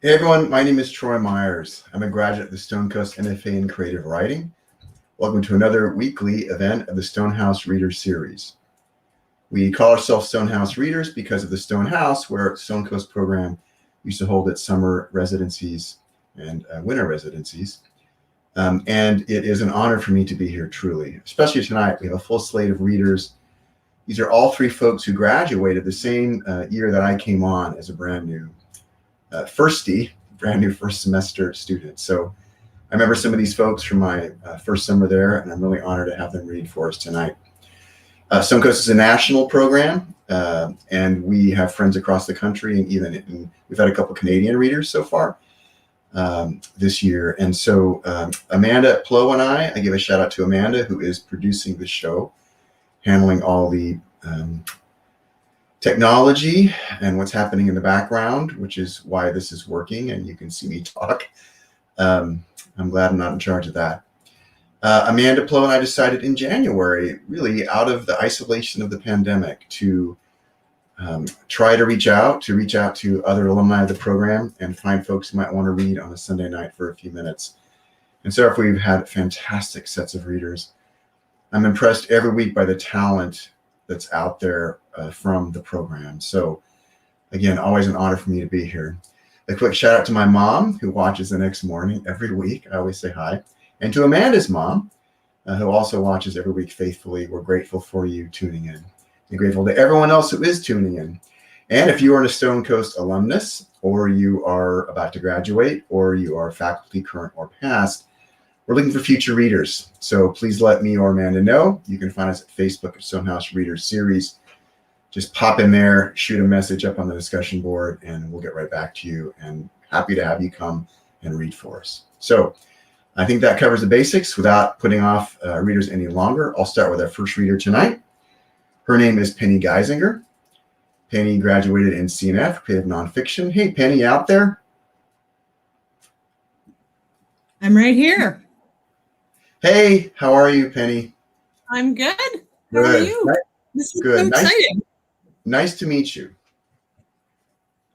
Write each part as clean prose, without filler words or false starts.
Hey everyone, my name is Troy Myers. I'm a graduate of the Stonecoast MFA in Creative Writing. Welcome to another weekly event of the Stonehouse Reader Series. We call ourselves Stonehouse Readers because of the Stonehouse, where Stonecoast program used to hold its summer residencies and winter residencies. And it is an honor for me to be here, truly, especially tonight. We have a full slate of readers. These are all three folks who graduated the same year that I came on as a brand new brand new first semester student. So I remember some of these folks from my first summer there, and I'm really honored to have them read for us tonight. Stonecoast is a national program, and we have friends across the country, and we've had a couple Canadian readers so far this year. And so Amanda Plow and I give a shout out to Amanda, who is producing the show, handling all the technology and what's happening in the background, which is why this is working and you can see me talk. I'm glad I'm not in charge of that. Amanda Plow and I decided in January, really out of the isolation of the pandemic, to try to reach out to other alumni of the program and find folks who might want to read on a Sunday night for a few minutes. And so far we've had fantastic sets of readers. I'm impressed every week by the talent that's out there from the program. So again, always an honor for me to be here. A quick shout out to my mom, who watches the next morning every week. I always say hi. And to Amanda's mom, who also watches every week faithfully. We're grateful for you tuning in, and grateful to everyone else who is tuning in. And if you are a Stonecoast alumnus, or you are about to graduate, or you are faculty current or past, we're looking for future readers. So please let me or Amanda know. You can find us at Facebook at Stonehouse Readers Series. Just pop in there, shoot a message up on the discussion board, and we'll get right back to you. And happy to have you come and read for us. So I think that covers the basics. Without putting off readers any longer, I'll start with our first reader tonight. Her name is Penny Guisinger. Penny graduated in CNF, Creative Nonfiction. Hey, Penny, out there? I'm right here. Hey, how are you, Penny? I'm good. How are you? This is so exciting. Nice to meet you.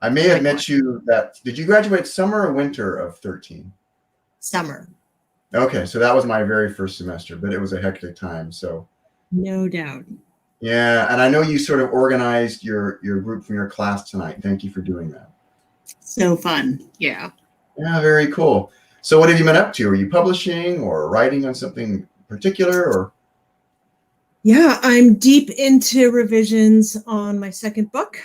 I may have met you did you graduate summer or winter of 13? Summer. Okay, so that was my very first semester, but it was a hectic time, so. No doubt. Yeah, and I know you sort of organized your group from your class tonight. Thank you for doing that. So fun, yeah. Yeah, very cool. So what have you been up to? Are you publishing or writing on something particular, or? Yeah, I'm deep into revisions on my second book,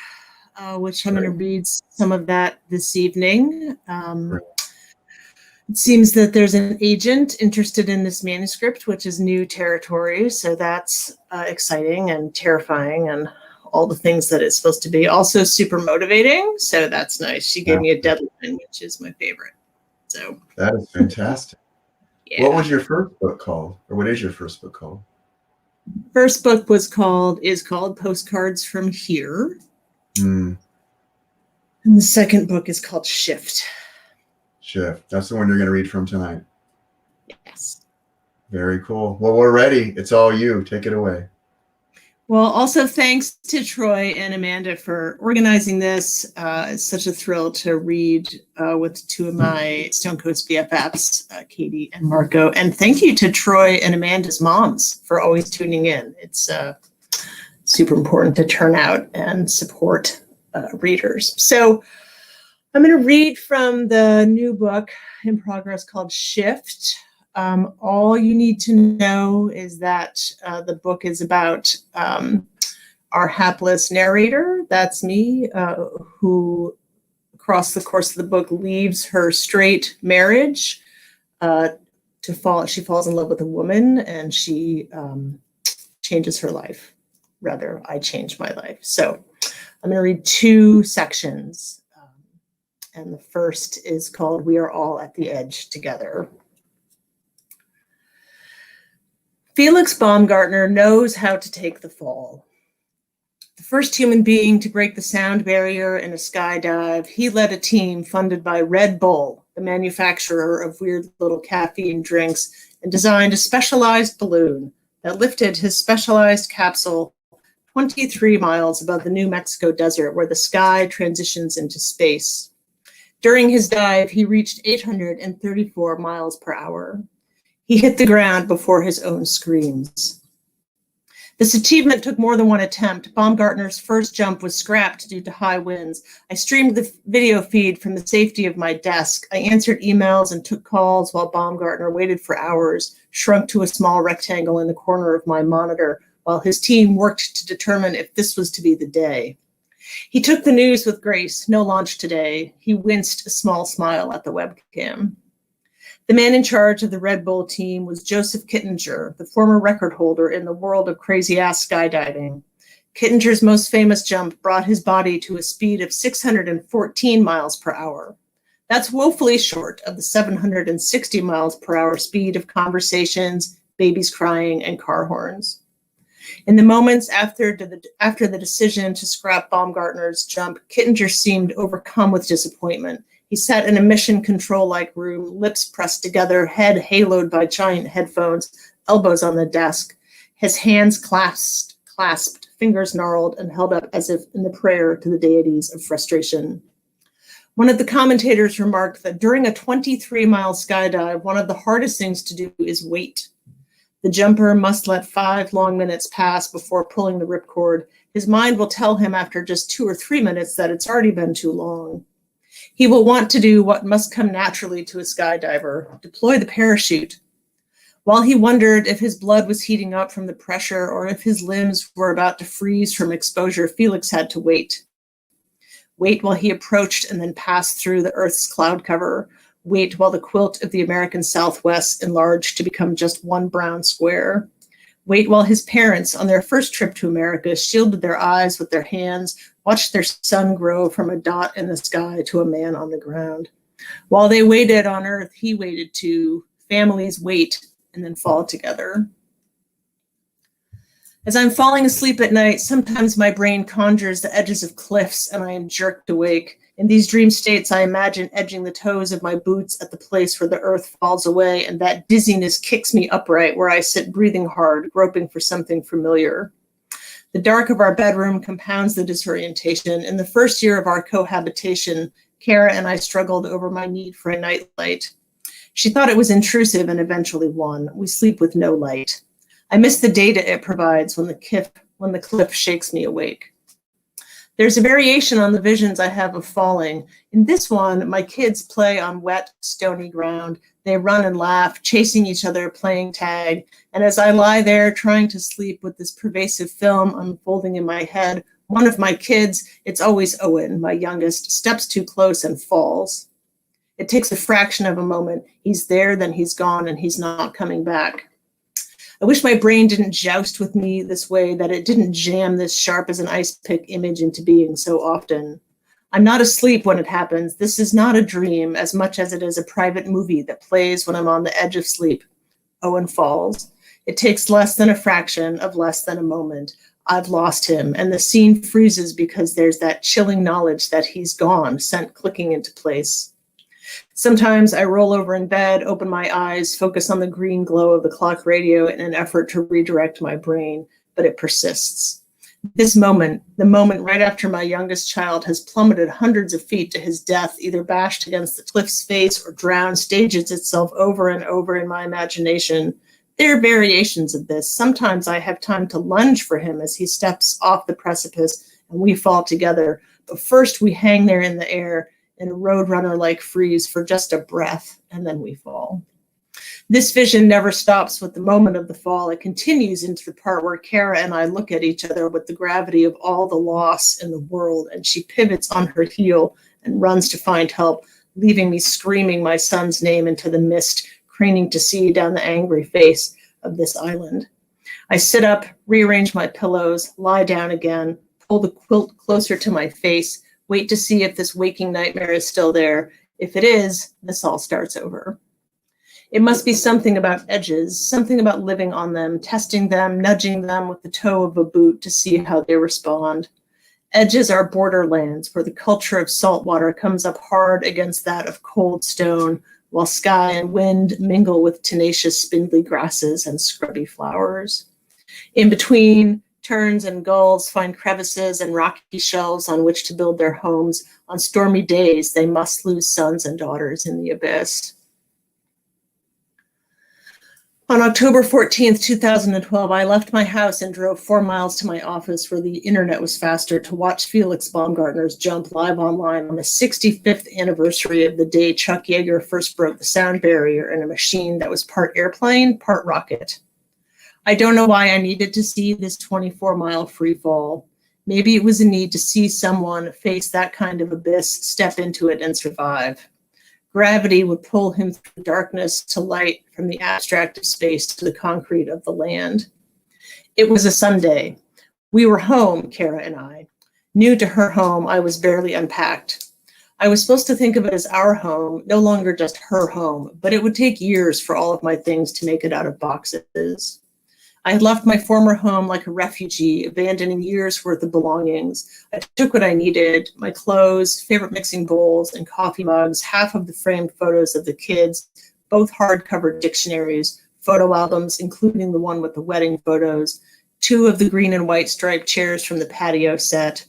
which I'm going to read some of that this evening. It seems that there's an agent interested in this manuscript, which is new territory. So that's exciting and terrifying and all the things that it's supposed to be. Also super motivating. So that's nice. She gave me a deadline, which is my favorite. So that is fantastic. Yeah. What was your first book called, or what is your first book called? First book is called Postcards from Here. And the second book is called Shift. Shift. That's the one you're going to read from tonight. Yes. Very cool. Well, we're ready. It's all you. Take it away. Well, also thanks to Troy and Amanda for organizing this. It's such a thrill to read with two of my Stonecoast BFFs, Katie and Marco. And thank you to Troy and Amanda's moms for always tuning in. It's super important to turn out and support readers. So I'm going to read from the new book in progress called Shift. All you need to know is that the book is about our hapless narrator, that's me, who across the course of the book leaves her straight marriage she falls in love with a woman, and she changes her life. Rather, I change my life. So I'm going to read two sections. And the first is called We Are All at the Edge Together. Felix Baumgartner knows how to take the fall. The first human being to break the sound barrier in a skydive, he led a team funded by Red Bull, the manufacturer of weird little caffeine drinks, and designed a specialized balloon that lifted his specialized capsule 23 miles above the New Mexico desert, where the sky transitions into space. During his dive, he reached 834 miles per hour. He hit the ground before his own screams. This achievement took more than one attempt. Baumgartner's first jump was scrapped due to high winds. I streamed the video feed from the safety of my desk. I answered emails and took calls while Baumgartner waited for hours, shrunk to a small rectangle in the corner of my monitor, while his team worked to determine if this was to be the day. He took the news with grace. No launch today. He winced a small smile at the webcam. The man in charge of the Red Bull team was Joseph Guisinger, the former record holder in the world of crazy-ass skydiving. Guisinger's most famous jump brought his body to a speed of 614 miles per hour. That's woefully short of the 760 miles per hour speed of conversations, babies crying, and car horns. In the moments after the decision to scrap Baumgartner's jump, Guisinger seemed overcome with disappointment. He sat in a mission control-like room, lips pressed together, head haloed by giant headphones, elbows on the desk, his hands clasped, fingers gnarled and held up as if in the prayer to the deities of frustration. One of the commentators remarked that during a 23-mile skydive, one of the hardest things to do is wait. The jumper must let 5 long minutes pass before pulling the ripcord. His mind will tell him after just 2 or 3 minutes that it's already been too long. He will want to do what must come naturally to a skydiver, deploy the parachute. While he wondered if his blood was heating up from the pressure or if his limbs were about to freeze from exposure, Felix had to wait. Wait while he approached and then passed through the Earth's cloud cover. Wait while the quilt of the American Southwest enlarged to become just one brown square. Wait while his parents, on their first trip to America, shielded their eyes with their hands, watched their son grow from a dot in the sky to a man on the ground. While they waited on Earth, he waited too. Families wait and then fall together. As I'm falling asleep at night, sometimes my brain conjures the edges of cliffs and I am jerked awake. In these dream states, I imagine edging the toes of my boots at the place where the earth falls away, and that dizziness kicks me upright where I sit breathing hard, groping for something familiar. The dark of our bedroom compounds the disorientation. In the first year of our cohabitation, Kara and I struggled over my need for a nightlight. She thought it was intrusive and eventually won. We sleep with no light. I miss the data it provides when the cliff shakes me awake. There's a variation on the visions I have of falling. In this one, my kids play on wet, stony ground. They run and laugh, chasing each other, playing tag. And as I lie there trying to sleep with this pervasive film unfolding in my head, one of my kids, it's always Owen, my youngest, steps too close and falls. It takes a fraction of a moment. He's there, then he's gone, and he's not coming back. I wish my brain didn't joust with me this way, that it didn't jam this sharp as an ice pick image into being so often. I'm not asleep when it happens. This is not a dream as much as it is a private movie that plays when I'm on the edge of sleep. Owen falls. It takes less than a fraction of less than a moment. I've lost him, and the scene freezes because there's that chilling knowledge that he's gone, sent clicking into place. Sometimes I roll over in bed, open my eyes, focus on the green glow of the clock radio in an effort to redirect my brain, but it persists. This moment, the moment right after my youngest child has plummeted hundreds of feet to his death, either bashed against the cliff's face or drowned, stages itself over and over in my imagination. There are variations of this. Sometimes I have time to lunge for him as he steps off the precipice and we fall together. But first we hang there in the air in a roadrunner-like freeze for just a breath, and then we fall. This vision never stops with the moment of the fall. It continues into the part where Kara and I look at each other with the gravity of all the loss in the world, and she pivots on her heel and runs to find help, leaving me screaming my son's name into the mist, craning to see down the angry face of this island. I sit up, rearrange my pillows, lie down again, pull the quilt closer to my face, wait to see if this waking nightmare is still there. If it is, this all starts over. It must be something about edges, something about living on them, testing them, nudging them with the toe of a boot to see how they respond. Edges are borderlands where the culture of salt water comes up hard against that of cold stone, while sky and wind mingle with tenacious spindly grasses and scrubby flowers. In between, terns and gulls find crevices and rocky shelves on which to build their homes. On stormy days, they must lose sons and daughters in the abyss. On October 14th, 2012, I left my house and drove 4 miles to my office where the internet was faster to watch Felix Baumgartner's jump live online on the 65th anniversary of the day Chuck Yeager first broke the sound barrier in a machine that was part airplane, part rocket. I don't know why I needed to see this 24-mile free fall. Maybe it was a need to see someone face that kind of abyss, step into it, and survive. Gravity would pull him through darkness to light, from the abstract of space to the concrete of the land. It was a Sunday. We were home, Kara and I. New to her home, I was barely unpacked. I was supposed to think of it as our home, no longer just her home, but it would take years for all of my things to make it out of boxes. I had left my former home like a refugee, abandoning years' worth of belongings. I took what I needed, my clothes, favorite mixing bowls, and coffee mugs, half of the framed photos of the kids, both hardcover dictionaries, photo albums, including the one with the wedding photos, 2 of the green and white striped chairs from the patio set.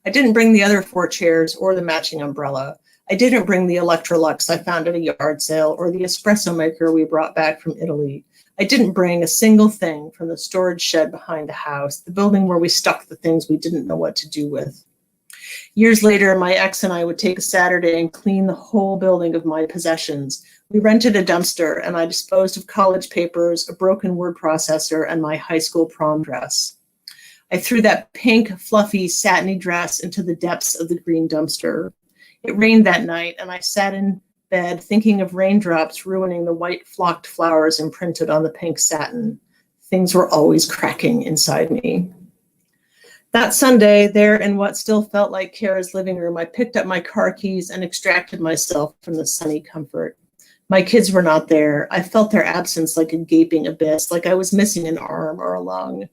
I didn't bring the other 4 chairs or the matching umbrella. I didn't bring the Electrolux I found at a yard sale or the espresso maker we brought back from Italy. I didn't bring a single thing from the storage shed behind the house, the building where we stuck the things we didn't know what to do with. Years later, my ex and I would take a Saturday and clean the whole building of my possessions. We rented a dumpster, and I disposed of college papers, a broken word processor, and my high school prom dress. I threw that pink, fluffy, satiny dress into the depths of the green dumpster. It rained that night, and I sat in bed thinking of raindrops ruining the white flocked flowers imprinted on the pink satin. Things were always cracking inside me. That Sunday, there in what still felt like Kara's living room, I picked up my car keys and extracted myself from the sunny comfort. My kids were not there. I felt their absence like a gaping abyss, like I was missing an arm or a lung.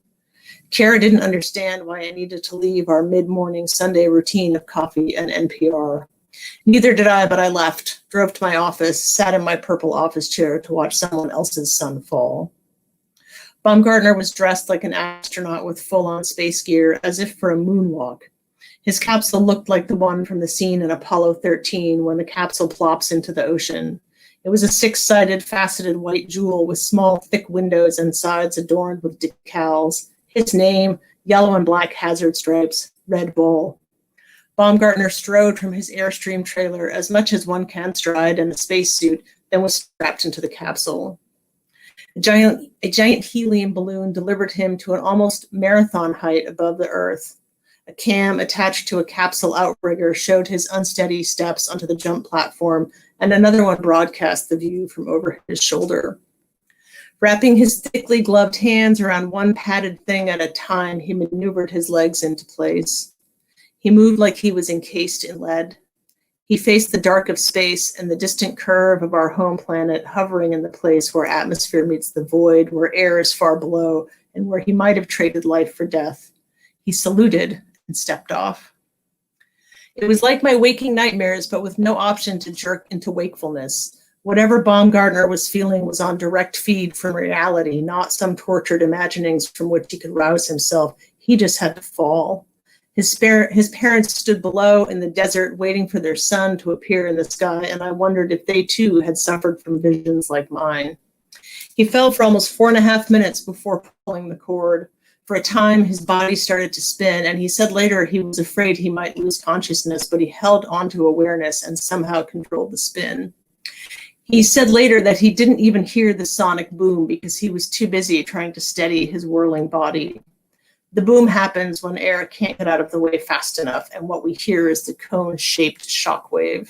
Kara didn't understand why I needed to leave our mid-morning Sunday routine of coffee and NPR. Neither did I, but I left, drove to my office, sat in my purple office chair to watch someone else's sun fall. Baumgartner was dressed like an astronaut with full-on space gear, as if for a moonwalk. His capsule looked like the one from the scene in Apollo 13 when the capsule plops into the ocean. It was a 6-sided, faceted white jewel with small, thick windows and sides adorned with decals. His name, yellow and black hazard stripes, Red Bull. Baumgartner strode from his Airstream trailer as much as one can stride in a spacesuit, then was strapped into the capsule. A giant helium balloon delivered him to an almost marathon height above the Earth. A cam attached to a capsule outrigger showed his unsteady steps onto the jump platform, and another one broadcast the view from over his shoulder. Wrapping his thickly gloved hands around one padded thing at a time, he maneuvered his legs into place. He moved like he was encased in lead. He faced the dark of space and the distant curve of our home planet, hovering in the place where atmosphere meets the void, where air is far below, and where he might have traded life for death. He saluted and stepped off. It was like my waking nightmares, but with no option to jerk into wakefulness. Whatever Baumgartner was feeling was on direct feed from reality, not some tortured imaginings from which he could rouse himself. He just had to fall. His parents stood below in the desert waiting for their son to appear in the sky, and I wondered if they too had suffered from visions like mine. He fell for almost 4.5 minutes before pulling the cord. For a time, his body started to spin, and he said later he was afraid he might lose consciousness, but he held onto awareness and somehow controlled the spin. He said later that he didn't even hear the sonic boom because he was too busy trying to steady his whirling body. The boom happens when air can't get out of the way fast enough, and what we hear is the cone-shaped shockwave.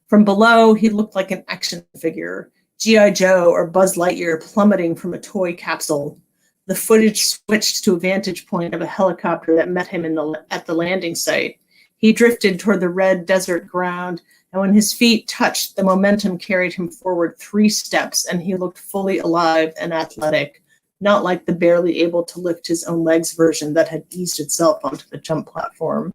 From below, he looked like an action figure, G.I. Joe or Buzz Lightyear plummeting from a toy capsule. The footage switched to a vantage point of a helicopter that met him at the landing site. He drifted toward the red desert ground, and when his feet touched, the momentum carried him forward 3 steps, and he looked fully alive and athletic. Not like the barely able to lift his own legs version that had eased itself onto the jump platform.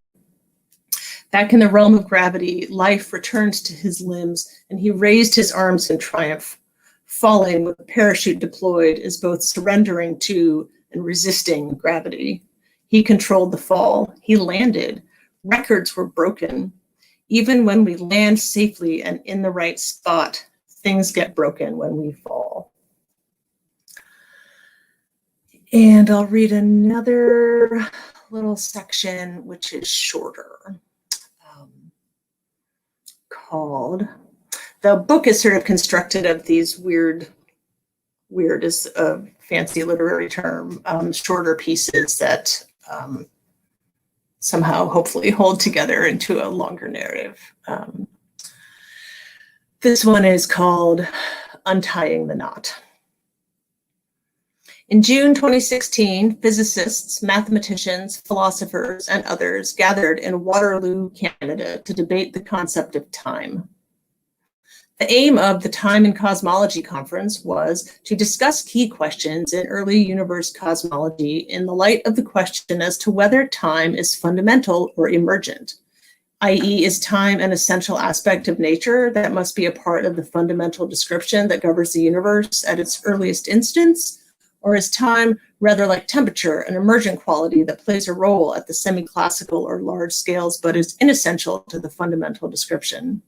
Back in the realm of gravity, life returned to his limbs, and he raised his arms in triumph. Falling with the parachute deployed is both surrendering to and resisting gravity. He controlled the fall. He landed. Records were broken. Even when we land safely and in the right spot, things get broken when we fall. And I'll read another little section, which is shorter, called, the book is sort of constructed of these weird is a fancy literary term, shorter pieces that somehow hopefully hold together into a longer narrative. This one is called Untying the Knot. In June 2016, physicists, mathematicians, philosophers, and others gathered in Waterloo, Canada to debate the concept of time. The aim of the Time and Cosmology Conference was to discuss key questions in early universe cosmology in the light of the question as to whether time is fundamental or emergent, i.e., is time an essential aspect of nature that must be a part of the fundamental description that governs the universe at its earliest instance, or is time rather like temperature, an emergent quality that plays a role at the semi-classical or large scales but is inessential to the fundamental description?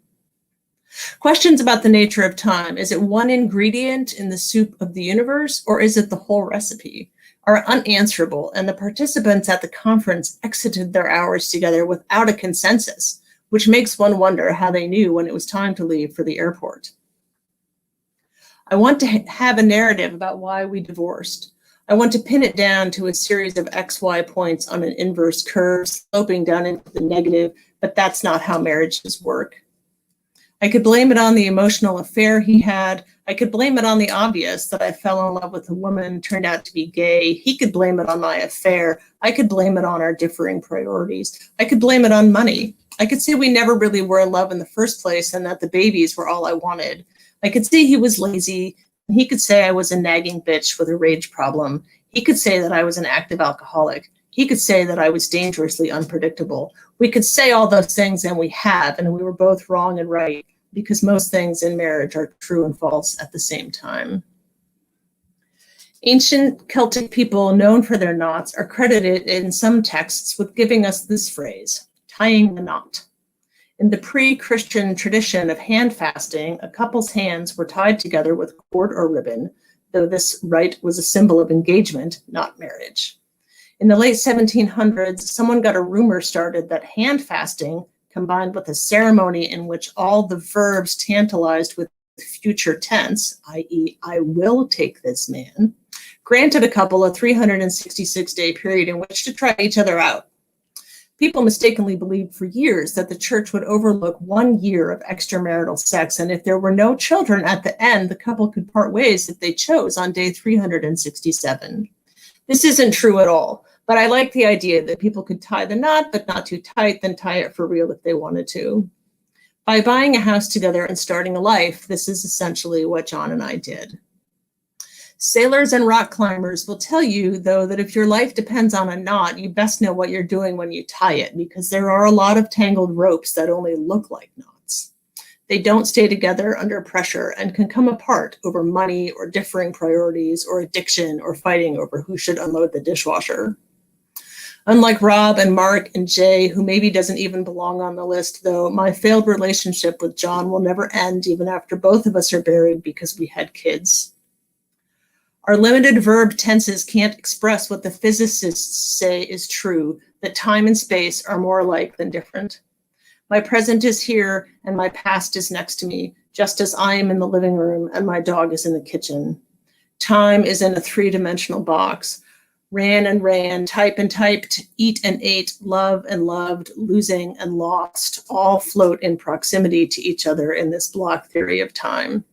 Questions about the nature of time, is it one ingredient in the soup of the universe, or is it the whole recipe, are unanswerable, and the participants at the conference exited their hours together without a consensus, which makes one wonder how they knew when it was time to leave for the airport. I want to have a narrative about why we divorced. I want to pin it down to a series of XY points on an inverse curve, sloping down into the negative, but that's not how marriages work. I could blame it on the emotional affair he had. I could blame it on the obvious, that I fell in love with a woman, turned out to be gay. He could blame it on my affair. I could blame it on our differing priorities. I could blame it on money. I could say we never really were in love in the first place and that the babies were all I wanted. I could say he was lazy. He could say I was a nagging bitch with a rage problem. He could say that I was an active alcoholic. He could say that I was dangerously unpredictable. We could say all those things, and we have, and we were both wrong and right, because most things in marriage are true and false at the same time. Ancient Celtic people known for their knots are credited in some texts with giving us this phrase, tying the knot. In the pre-Christian tradition of hand fasting, a couple's hands were tied together with cord or ribbon, though this rite was a symbol of engagement, not marriage. In the late 1700s, someone got a rumor started that hand fasting, combined with a ceremony in which all the verbs tantalized with future tense, i.e., I will take this man, granted a couple a 366-day period in which to try each other out. People mistakenly believed for years that the church would overlook 1 year of extramarital sex, and if there were no children at the end, the couple could part ways if they chose on day 367. This isn't true at all, but I like the idea that people could tie the knot, but not too tight, then tie it for real if they wanted to. By buying a house together and starting a life, this is essentially what John and I did. Sailors and rock climbers will tell you, though, that if your life depends on a knot, you best know what you're doing when you tie it, because there are a lot of tangled ropes that only look like knots. They don't stay together under pressure and can come apart over money or differing priorities or addiction or fighting over who should unload the dishwasher. Unlike Rob and Mark and Jay, who maybe doesn't even belong on the list, though, my failed relationship with John will never end even after both of us are buried because we had kids. Our limited verb tenses can't express what the physicists say is true, that time and space are more alike than different. My present is here and my past is next to me, just as I am in the living room and my dog is in the kitchen. Time is in a three-dimensional box. Ran and ran, type and typed, eat and ate, love and loved, losing and lost, all float in proximity to each other in this block theory of time.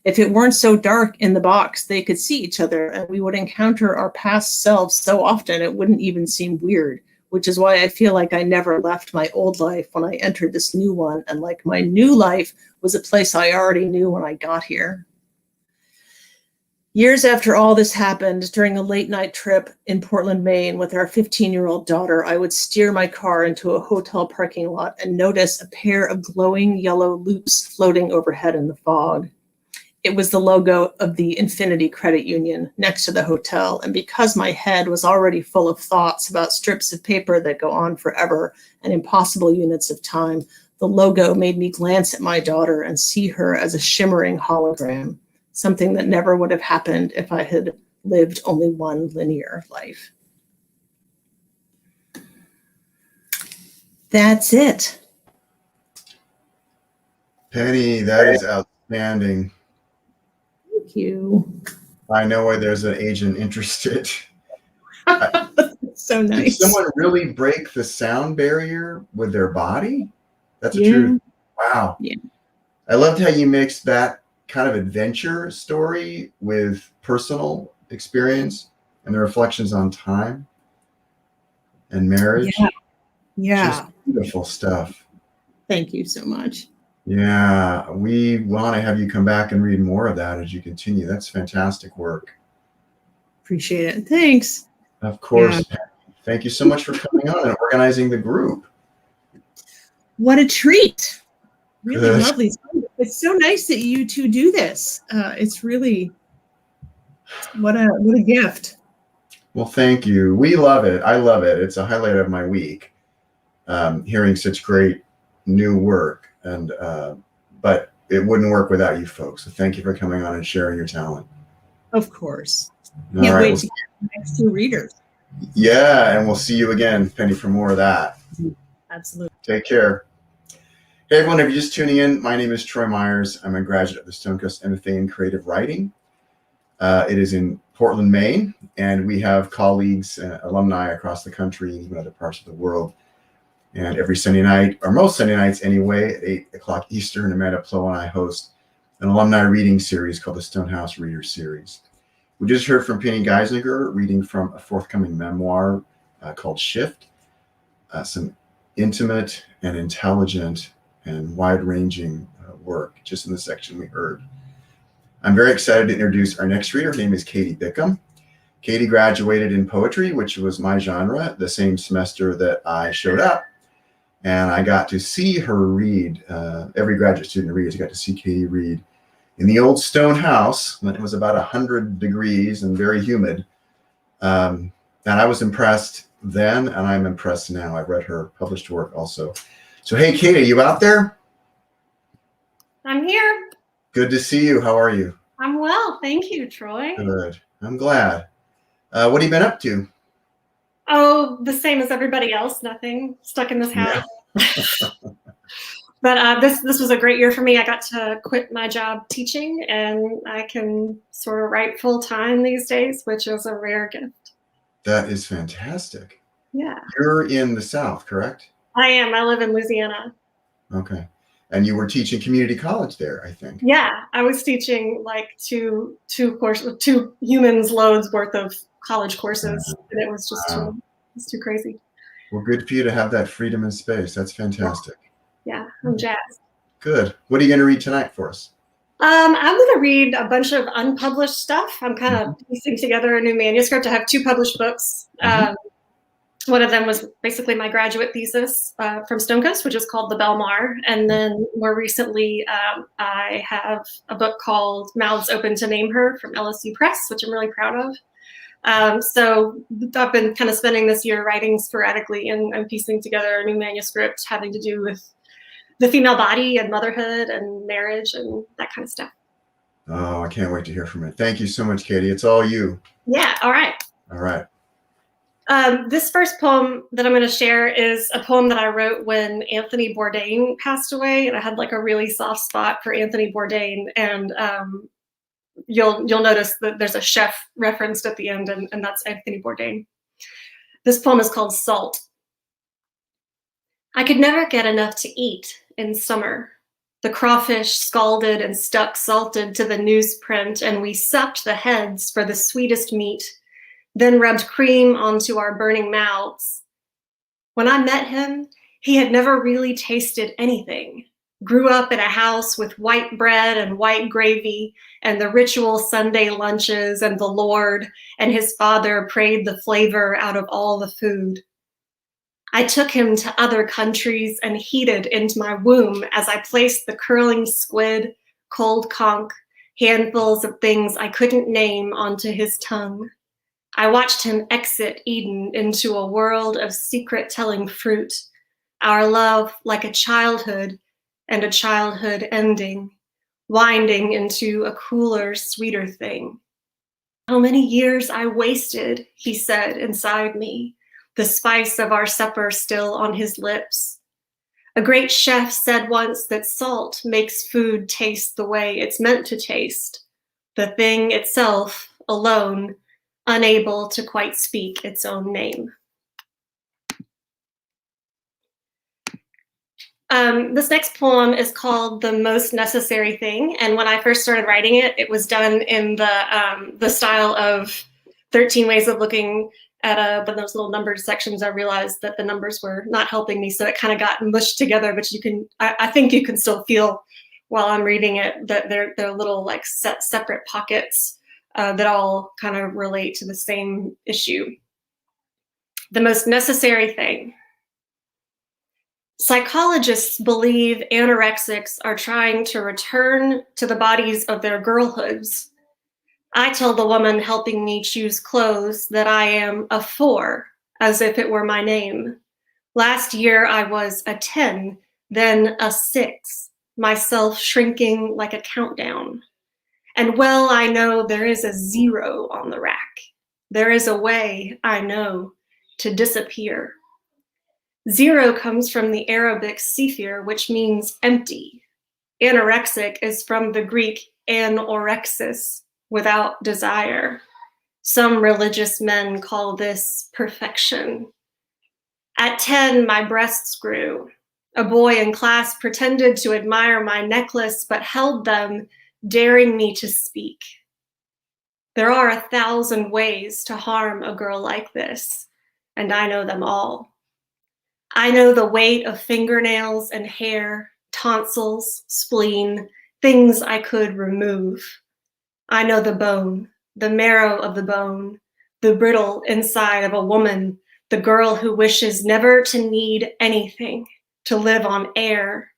If it weren't so dark in the box, they could see each other and we would encounter our past selves so often it wouldn't even seem weird, which is why I feel like I never left my old life when I entered this new one, and like my new life was a place I already knew when I got here. Years after all this happened, during a late night trip in Portland, Maine with our 15-year-old daughter, I would steer my car into a hotel parking lot and notice a pair of glowing yellow loops floating overhead in the fog. it was the logo of the Infinity Credit Union next to the hotel. And because my head was already full of thoughts about strips of paper that go on forever and impossible units of time, the logo made me glance at my daughter and see her as a shimmering hologram, something that never would have happened if I had lived only one linear life. That's it. Penny, that is outstanding. Thank you. I know why there's an agent interested. So nice. Did someone really break the sound barrier with their body? That's a Yeah. truth. Wow. Yeah. I loved how you mixed that kind of adventure story with personal experience and the reflections on time and marriage. Yeah. Just beautiful stuff. Thank you so much. Yeah, we want to have you come back and read more of that as you continue. That's fantastic work. Appreciate it. Thanks. Of course. Yeah. Thank you so much for coming on and organizing the group. What a treat. Really Good. Lovely. It's so nice that you two do this. It's really, what a gift. Well, thank you. We love it. I love it. It's a highlight of my week, hearing such great new work. And but it wouldn't work without you folks. So thank you for coming on and sharing your talent. Of course. All Can't right, wait to get the next two readers. Yeah, and we'll see you again, Penny, for more of that. Absolutely. Take care. Hey, everyone, if you're just tuning in, my name is Troy Myers. I'm a graduate of the Stonecoast MFA in Creative Writing. It is in Portland, Maine, and we have colleagues, alumni across the country and even other parts of the world. And every Sunday night, or most Sunday nights anyway, at 8 o'clock Eastern, Amanda Plo and I host an alumni reading series called the Stonehouse Reader Series. We just heard from Penny Guisinger reading from a forthcoming memoir called Shift, some intimate and intelligent and wide-ranging work just in the section we heard. I'm very excited to introduce our next reader. Her name is Katie Bickham. Katie graduated in poetry, which was my genre, the same semester that I showed up. And I got to see her read. Every graduate student reads. I got to see Katie read in the old stone house when it was about 100 degrees and very humid. And I was impressed then, and I'm impressed now. I've read her published work also. So, hey, Katie, are you out there? I'm here. Good to see you. How are you? I'm well. Thank you, Troy. Good. I'm glad. What have you been up to? Oh, the same as everybody else. Nothing. Stuck in this house. Yeah. But this was a great year for me. I got to quit my job teaching, and I can sort of write full time these days, which is a rare gift. That is fantastic. Yeah. You're in the South, correct? I am. I live in Louisiana. Okay. And you were teaching community college there, I think. Yeah, I was teaching like two humans loads worth of college courses, and it was just too crazy. Well, good for you to have that freedom and space. That's fantastic. Yeah, I'm jazzed. Good. What are you going to read tonight for us? I'm going to read a bunch of unpublished stuff. I'm kind of piecing together a new manuscript. I have 2 published books. One of them was basically my graduate thesis from Stonecoast, which is called The Belmar. And then more recently, I have a book called Mouths Open to Name Her from LSU Press, which I'm really proud of. So I've been kind of spending this year writing sporadically and piecing together a new manuscript having to do with the female body and motherhood and marriage and that kind of stuff. Oh, I can't wait to hear from it. Thank you so much, Katie. It's all you. Yeah. All right. All right. This first poem that I'm going to share is a poem that I wrote when Anthony Bourdain passed away, and I had like a really soft spot for Anthony Bourdain. And you'll notice that there's a chef referenced at the end, and that's Anthony Bourdain. This poem is called Salt. I could never get enough to eat in summer. The crawfish scalded and stuck salted to the newsprint, and we sucked the heads for the sweetest meat, then rubbed cream onto our burning mouths. When I met him, he had never really tasted anything. Grew up in a house with white bread and white gravy and the ritual Sunday lunches and the Lord, and his father prayed the flavor out of all the food. I took him to other countries and heated into my womb as I placed the curling squid, cold conch, handfuls of things I couldn't name onto his tongue. I watched him exit Eden into a world of secret-telling fruit, our love like a childhood and a childhood ending, winding into a cooler, sweeter thing. How many years I wasted, he said inside me, the spice of our supper still on his lips. A great chef said once that salt makes food taste the way it's meant to taste, the thing itself alone, unable to quite speak its own name. This next poem is called The Most Necessary Thing, and when I first started writing it, it was done in the style of 13 Ways of Looking at but those little numbered sections. I realized that the numbers were not helping me, so it kind of got mushed together, but I think you can still feel while I'm reading it that they're little like separate pockets that all kind of relate to the same issue. The most necessary thing. Psychologists believe anorexics are trying to return to the bodies of their girlhoods. I tell the woman helping me choose clothes that I am a 4, as if it were my name. Last year I was a 10, then a 6, myself shrinking like a countdown. And well, I know there is a 0 on the rack. There is a way, I know, to disappear. 0 comes from the Arabic sifir, which means empty. Anorexic is from the Greek anorexis, without desire. Some religious men call this perfection. At 10, my breasts grew. A boy in class pretended to admire my necklace, but held them, daring me to speak. There are 1,000 ways to harm a girl like this, and I know them all. I know the weight of fingernails and hair, tonsils, spleen, things I could remove. I know the bone, the marrow of the bone, the brittle inside of a woman, the girl who wishes never to need anything, to live on air.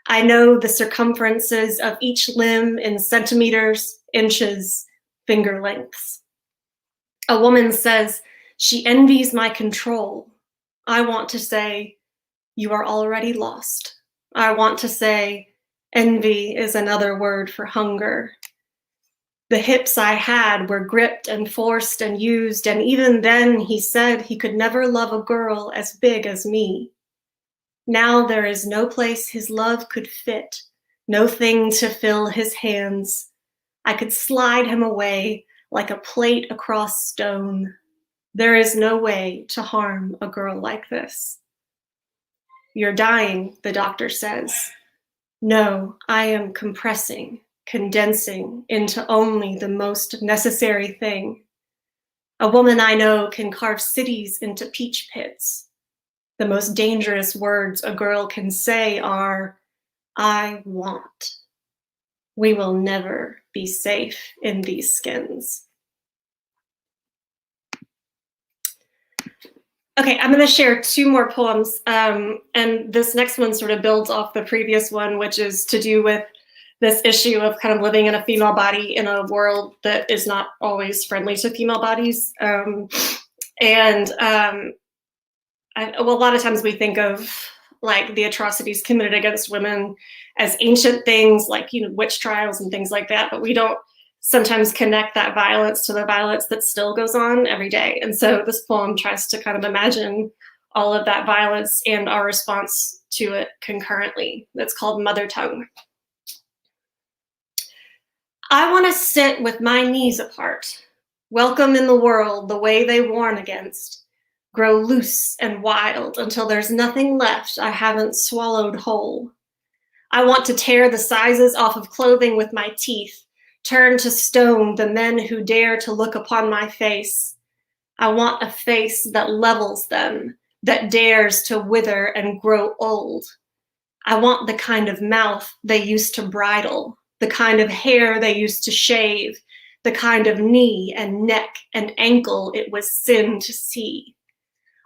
I know the circumferences of each limb in centimeters, inches, finger lengths. A woman says she envies my control. I want to say, you are already lost. I want to say, envy is another word for hunger. The hips I had were gripped and forced and used, and even then he said he could never love a girl as big as me. Now there is no place his love could fit, no thing to fill his hands. I could slide him away like a plate across stone. There is no way to harm a girl like this. You're dying, the doctor says. No, I am compressing, condensing into only the most necessary thing. A woman I know can carve cities into peach pits. The most dangerous words a girl can say are, I want. We will never be safe in these skins. Okay, I'm going to share 2 more poems, and this next one sort of builds off the previous one, which is to do with this issue of kind of living in a female body in a world that is not always friendly to female bodies. A lot of times we think of like the atrocities committed against women as ancient things, like, you know, witch trials and things like that, but we don't sometimes connect that violence to the violence that still goes on every day. And so this poem tries to kind of imagine all of that violence and our response to it concurrently. It's called Mother Tongue. I want to sit with my knees apart, welcome in the world the way they warn against, grow loose and wild until there's nothing left I haven't swallowed whole. I want to tear the sizes off of clothing with my teeth, turn to stone the men who dare to look upon my face. I want a face that levels them, that dares to wither and grow old. I want the kind of mouth they used to bridle, the kind of hair they used to shave, the kind of knee and neck and ankle it was sin to see.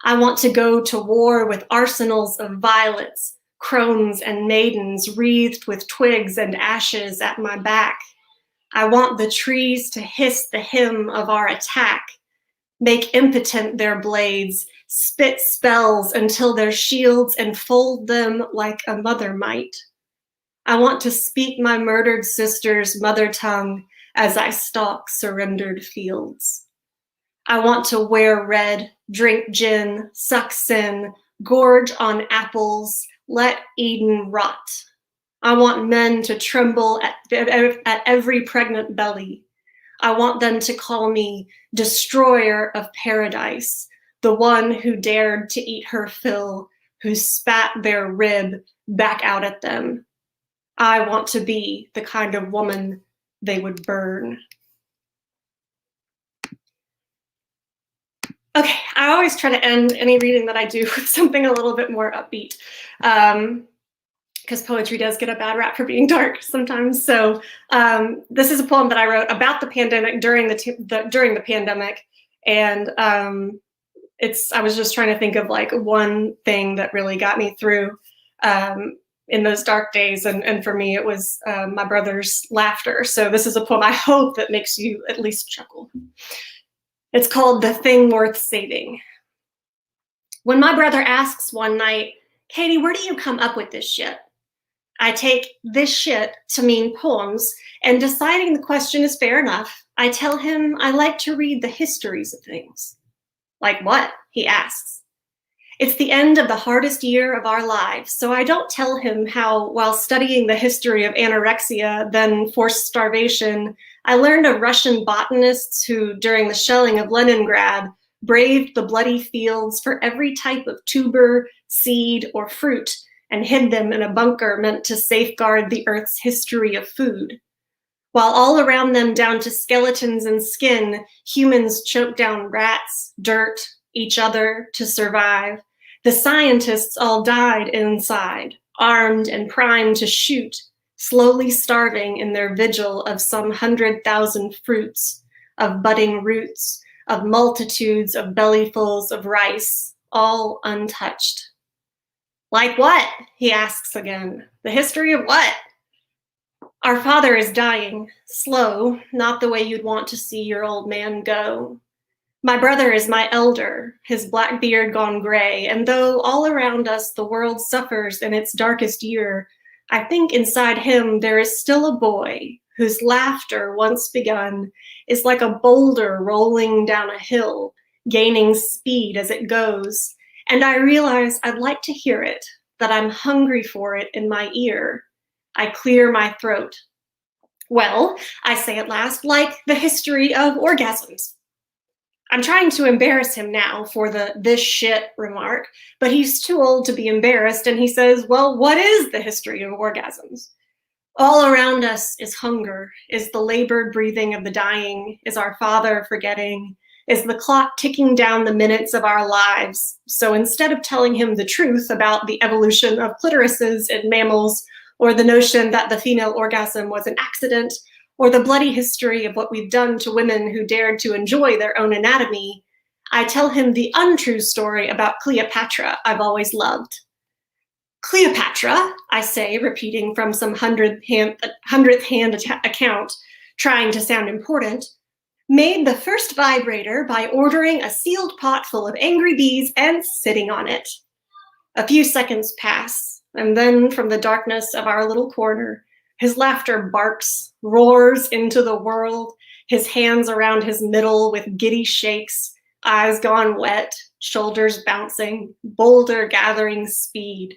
I want to go to war with arsenals of violets, crones and maidens wreathed with twigs and ashes at my back. I want the trees to hiss the hymn of our attack, make impotent their blades, spit spells until their shields enfold them like a mother might. I want to speak my murdered sister's mother tongue as I stalk surrendered fields. I want to wear red, drink gin, suck sin, gorge on apples, let Eden rot. I want men to tremble at every pregnant belly. I want them to call me destroyer of paradise, the one who dared to eat her fill, who spat their rib back out at them. I want to be the kind of woman they would burn. Okay, I always try to end any reading that I do with something a little bit more upbeat, because poetry does get a bad rap for being dark sometimes. So this is a poem that I wrote about the pandemic during the pandemic, and I was just trying to think of like one thing that really got me through in those dark days, and for me it was my brother's laughter. So this is a poem I hope that makes you at least chuckle. It's called The Thing Worth Saving. When my brother asks one night, "Katie, where do you come up with this shit?" I take this shit to mean poems, and deciding the question is fair enough, I tell him I like to read the histories of things. Like what? He asks. It's the end of the hardest year of our lives, so I don't tell him how, while studying the history of anorexia, then forced starvation, I learned of Russian botanists who, during the shelling of Leningrad, braved the bloody fields for every type of tuber, seed, or fruit, and hid them in a bunker meant to safeguard the Earth's history of food. While all around them, down to skeletons and skin, humans choked down rats, dirt, each other to survive, the scientists all died inside, armed and primed to shoot, slowly starving in their vigil of some 100,000 fruits, of budding roots, of multitudes of bellyfuls of rice, all untouched. Like what? He asks again. The history of what? Our father is dying, slow, not the way you'd want to see your old man go. My brother is my elder, his black beard gone gray, and though all around us the world suffers in its darkest year, I think inside him there is still a boy whose laughter, once begun, is like a boulder rolling down a hill, gaining speed as it goes, and I realize I'd like to hear it, that I'm hungry for it in my ear. I clear my throat. Well, I say at last, like the history of orgasms. I'm trying to embarrass him now for the "this shit" remark, but he's too old to be embarrassed, and he says, well, what is the history of orgasms? All around us is hunger, is the labored breathing of the dying, is our father forgetting, is the clock ticking down the minutes of our lives. So instead of telling him the truth about the evolution of clitorises in mammals, or the notion that the female orgasm was an accident, or the bloody history of what we've done to women who dared to enjoy their own anatomy, I tell him the untrue story about Cleopatra I've always loved. Cleopatra, I say, repeating from some hundredth hand account, trying to sound important, made the first vibrator by ordering a sealed pot full of angry bees and sitting on it. A few seconds pass, and then from the darkness of our little corner, his laughter barks, roars into the world, his hands around his middle with giddy shakes, eyes gone wet, shoulders bouncing, boulder gathering speed.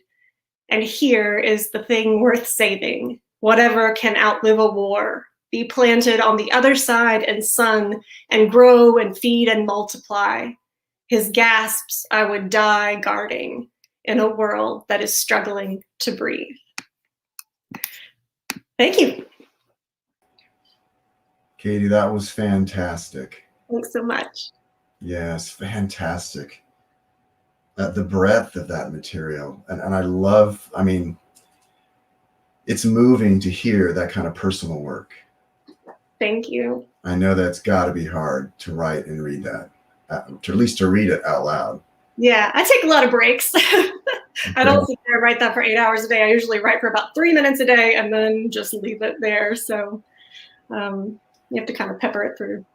And here is the thing worth saving, whatever can outlive a war, be planted on the other side and sun, and grow and feed and multiply. His gasps I would die guarding in a world that is struggling to breathe. Thank you. Katie, that was fantastic. Thanks so much. Yes, fantastic. The breadth of that material. And I love, I mean, it's moving to hear that kind of personal work. Thank you. I know that's got to be hard to write and read that, to at least to read it out loud. Yeah, I take a lot of breaks. I don't sit there and write that for 8 hours a day. I usually write for about 3 minutes a day and then just leave it there. So You have to kind of pepper it through.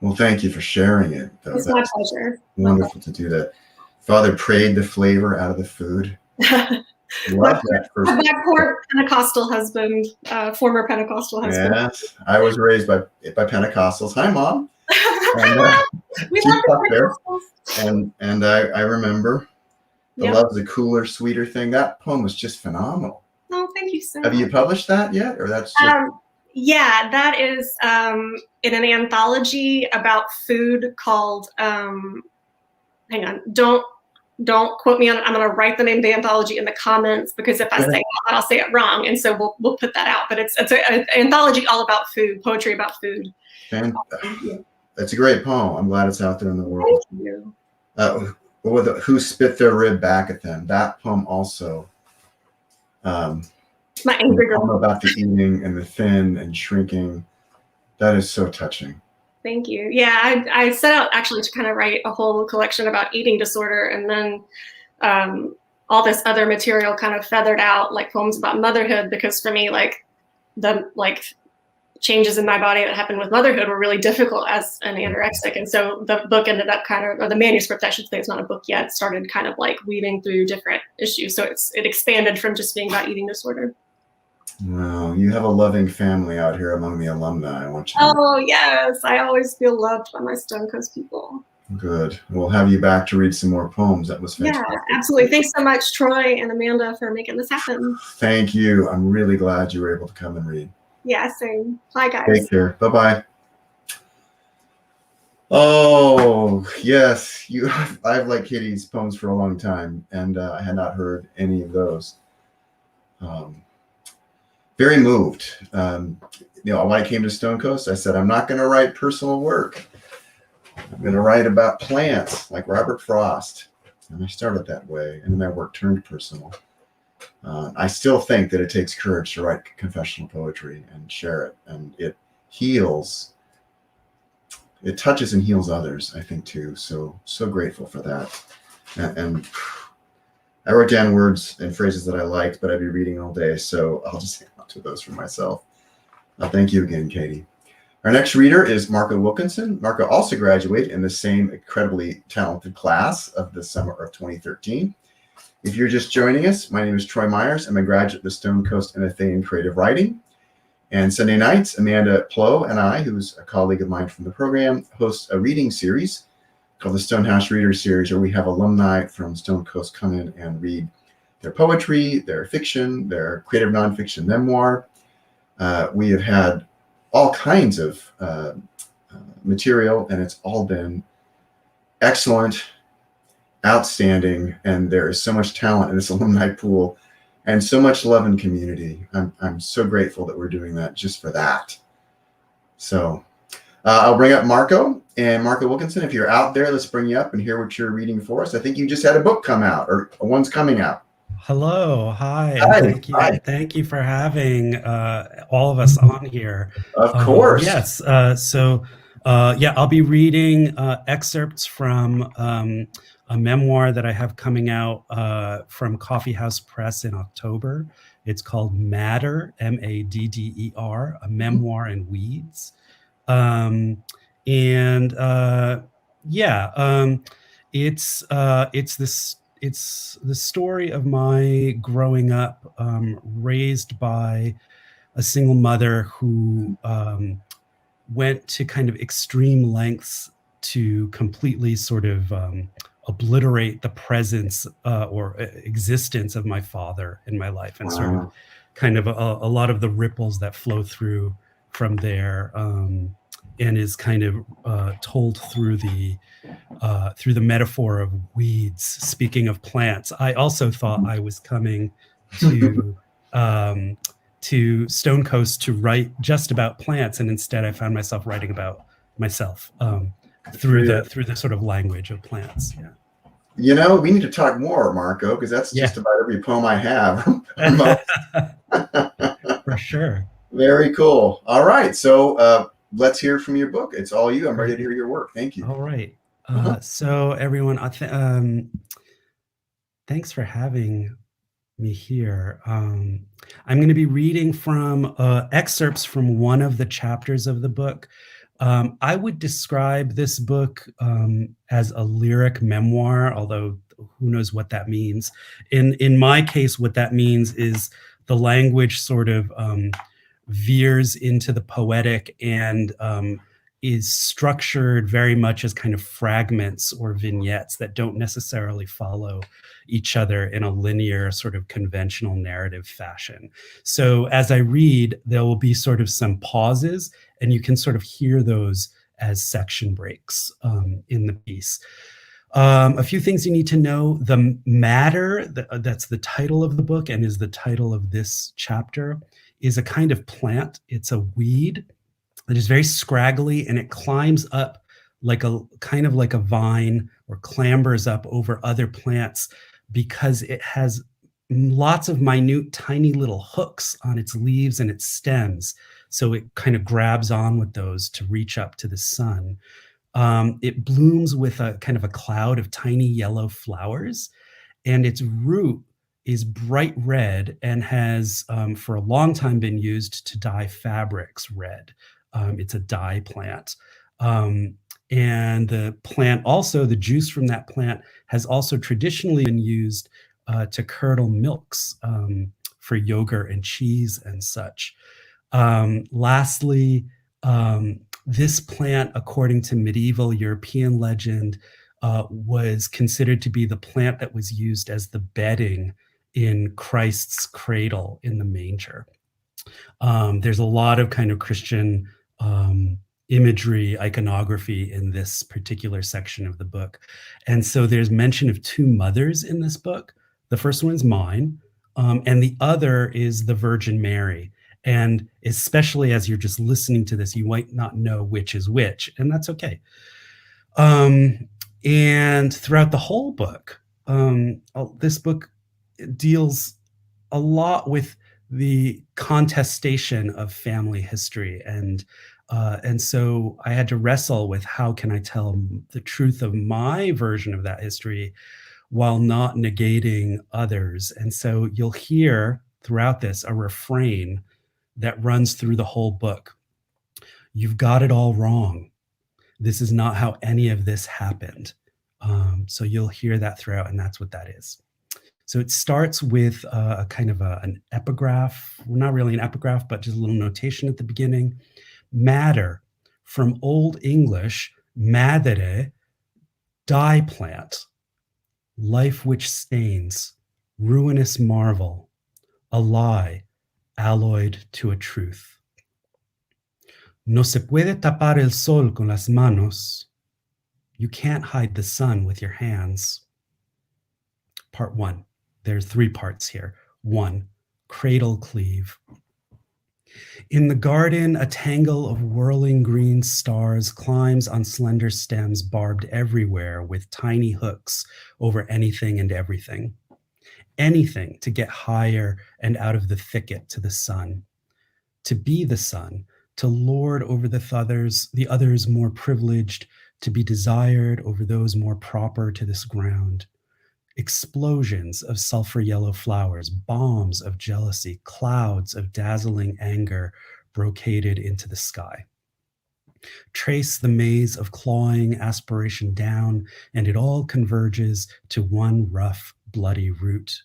Well, thank you for sharing it. It's my pleasure. Wonderful to do that. Father prayed the flavor out of the food. Love that first. My poor Pentecostal husband, former Pentecostal husband. Yes, I was raised by Pentecostals. Hi, Mom. We love the Pentecostals. And I remember the Yep. love's a cooler, sweeter thing. That poem was just phenomenal. Oh, thank you so Have much. you published that yet, or that's just? Yeah, that is in an anthology about food called. Hang on, don't quote me on it. I'm going to write the name of the anthology in the comments, because if I say it, I'll say it wrong, and so we'll put that out. But it's an anthology all about food, poetry about food. It's a great poem. I'm glad it's out there in the world. Thank you. Who spit their rib back at them? That poem also. My angry girl. About the eating and the thin and shrinking. That is so touching. Thank you. Yeah, I set out actually to kind of write a whole collection about eating disorder, and then all this other material kind of feathered out, like poems about motherhood, because for me, the changes in my body that happened with motherhood were really difficult as an anorexic. And so the book ended up or the manuscript, I should say, it's not a book yet, started kind of weaving through different issues. So it expanded from just being about eating disorder. Wow, you have a loving family out here among the alumni. I want you to Oh, yes. I always feel loved by my Stone Coast people. Good. We'll have you back to read some more poems. That was fantastic. Yeah, absolutely. Thanks so much, Troy and Amanda, for making this happen. Thank you. I'm really glad you were able to come and read. Yeah, same. Bye, guys. Take care. Bye-bye. Oh, yes. I've liked Kitty's poems for a long time, and I had not heard any of those. Very moved. When I came to Stone Coast, I said, I'm not going to write personal work. I'm going to write about plants like Robert Frost. And I started that way, and then my work turned personal. I still think that it takes courage to write confessional poetry and share it, and it heals. It touches and heals others, I think, too. So grateful for that. And I wrote down words and phrases that I liked, but I'd be reading all day, so I'll just hang on to those for myself. Thank you again, Katie. Our next reader is Marco Wilkinson. Marco also graduated in the same incredibly talented class of the summer of 2013. If you're just joining us, my name is Troy Myers. I'm a graduate of the Stone Coast MFA in Creative Writing. And Sunday nights, Amanda Plow and I, who's a colleague of mine from the program, host a reading series called the Stonehouse Reader Series, where we have alumni from Stone Coast come in and read their poetry, their fiction, their creative nonfiction memoir. We have had all kinds of material, and it's all been excellent, outstanding, and there is so much talent in this alumni pool and so much love and community. I'm so grateful that we're doing that just for that. So I'll bring up Marco. And Marco Wilkinson, if you're out there, let's bring you up and hear what you're reading for us. I think you just had a book come out, or one's coming out. Hello. Hi. Hi. Thank you. Hi. Thank you for having all of us on here. Of course. Yes. I'll be reading excerpts from a memoir that I have coming out from Coffee House Press in October. It's called Madder, Madder, A Memoir in Weeds. It's the story of my growing up raised by a single mother who went to kind of extreme lengths to completely sort of obliterate the presence or existence of my father in my life, and sort of kind of a lot of the ripples that flow through from there, and is kind of told through the metaphor of weeds. Speaking of plants, I also thought I was coming to Stone Coast to write just about plants, and instead I found myself writing about myself through the sort of language of plants. Yeah. We need to talk more, Marco, because that's just about every poem I have. For sure. Very cool. All right. So let's hear from your book. It's all you. I'm ready to hear your work. Thank you. All right. So everyone, thanks for having me here. I'm going to be reading from excerpts from one of the chapters of the book. I would describe this book as a lyric memoir, although who knows what that means. In my case, what that means is the language sort of veers into the poetic and is structured very much as kind of fragments or vignettes that don't necessarily follow each other in a linear sort of conventional narrative fashion. So as I read, there will be sort of some pauses, and you can sort of hear those as section breaks in the piece. A few things you need to know. The matter, that's the title of the book and is the title of this chapter, is a kind of plant. It's a weed that is very scraggly, and it climbs up like a kind of like a vine or clambers up over other plants because it has lots of minute, tiny little hooks on its leaves and its stems. So it kind of grabs on with those to reach up to the sun. It blooms with a kind of a cloud of tiny yellow flowers, and its root is bright red and has for a long time been used to dye fabrics red. It's a dye plant. And the plant also, the juice from that plant has also traditionally been used to curdle milks for yogurt and cheese and such. Lastly, this plant, according to medieval European legend, was considered to be the plant that was used as the bedding in Christ's cradle in the manger. There's a lot of kind of Christian imagery, iconography in this particular section of the book. And so there's mention of two mothers in this book. The first one is mine, and the other is the Virgin Mary. And especially as you're just listening to this, you might not know which is which, and that's okay. And throughout the whole book, this book deals a lot with the contestation of family history, and so I had to wrestle with how can I tell the truth of my version of that history while not negating others. And so you'll hear throughout this a refrain that runs through the whole book. You've got it all wrong. This is not how any of this happened. So you'll hear that throughout, and that's what that is. So it starts with a kind of an epigraph, well, not really an epigraph, but just a little notation at the beginning. Matter, from Old English, madere, dye plant, life which stains, ruinous marvel, a lie, alloyed to a truth. No se puede tapar el sol con las manos. You can't hide the sun with your hands. Part one. There's three parts here. One, cradle cleave. In the garden, a tangle of whirling green stars climbs on slender stems barbed everywhere with tiny hooks over anything and everything. Anything to get higher and out of the thicket to the sun. To be the sun, to lord over the others more privileged, to be desired over those more proper to this ground. Explosions of sulfur yellow flowers, bombs of jealousy, clouds of dazzling anger brocaded into the sky. Trace the maze of clawing aspiration down, and it all converges to one rough, bloody root.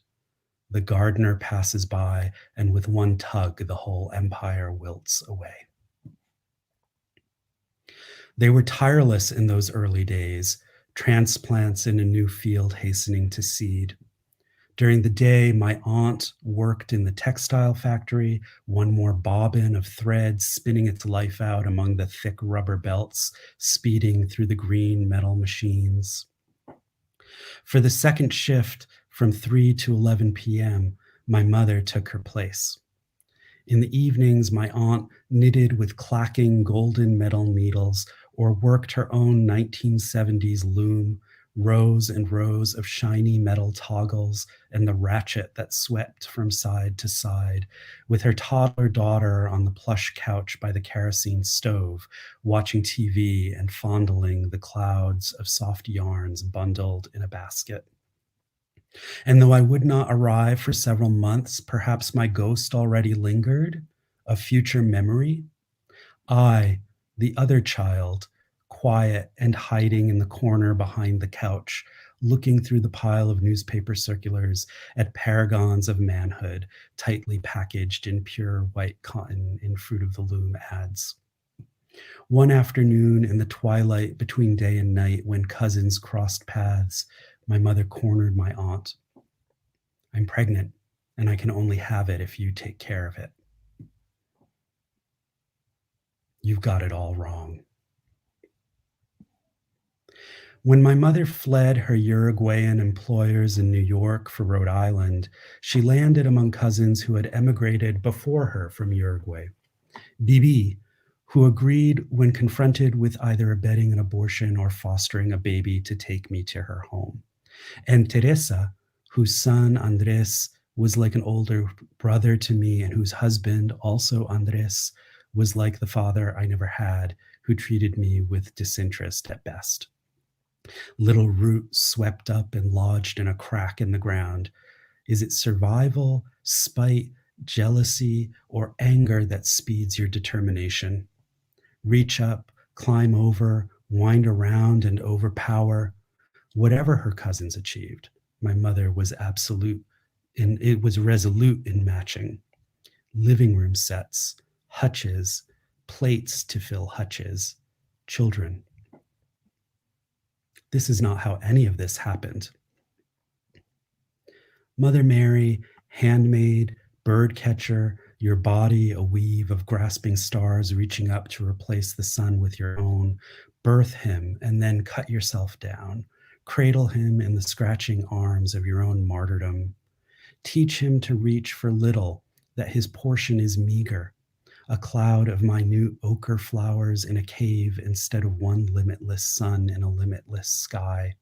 The gardener passes by, and with one tug, the whole empire wilts away. They were tireless in those early days, transplants in a new field hastening to seed. During the day, my aunt worked in the textile factory, one more bobbin of thread spinning its life out among the thick rubber belts, speeding through the green metal machines. For the second shift, from 3 to 11 p.m., my mother took her place. In the evenings, my aunt knitted with clacking golden metal needles or worked her own 1970s loom, rows and rows of shiny metal toggles and the ratchet that swept from side to side, with her toddler daughter on the plush couch by the kerosene stove, watching TV and fondling the clouds of soft yarns bundled in a basket. And though I would not arrive for several months, perhaps my ghost already lingered, a future memory. I, the other child, quiet and hiding in the corner behind the couch, looking through the pile of newspaper circulars at paragons of manhood, tightly packaged in pure white cotton in Fruit of the Loom ads. One afternoon in the twilight between day and night, when cousins crossed paths, my mother cornered my aunt. I'm pregnant, and I can only have it if you take care of it. You've got it all wrong. When my mother fled her Uruguayan employers in New York for Rhode Island, she landed among cousins who had emigrated before her from Uruguay. Bibi, who agreed when confronted with either abetting an abortion or fostering a baby to take me to her home. And Teresa, whose son Andres was like an older brother to me and whose husband, also Andres, was like the father I never had, who treated me with disinterest at best. Little root swept up and lodged in a crack in the ground. Is it survival, spite, jealousy, or anger that speeds your determination? Reach up, climb over, wind around, and overpower. Whatever her cousins achieved, my mother was resolute in matching. Living room sets, hutches, plates to fill hutches, children. This is not how any of this happened. Mother Mary, handmaid, bird catcher, your body a weave of grasping stars reaching up to replace the sun with your own, birth him and then cut yourself down, cradle him in the scratching arms of your own martyrdom. Teach him to reach for little, that his portion is meager, a cloud of minute ochre flowers in a cave instead of one limitless sun in a limitless sky.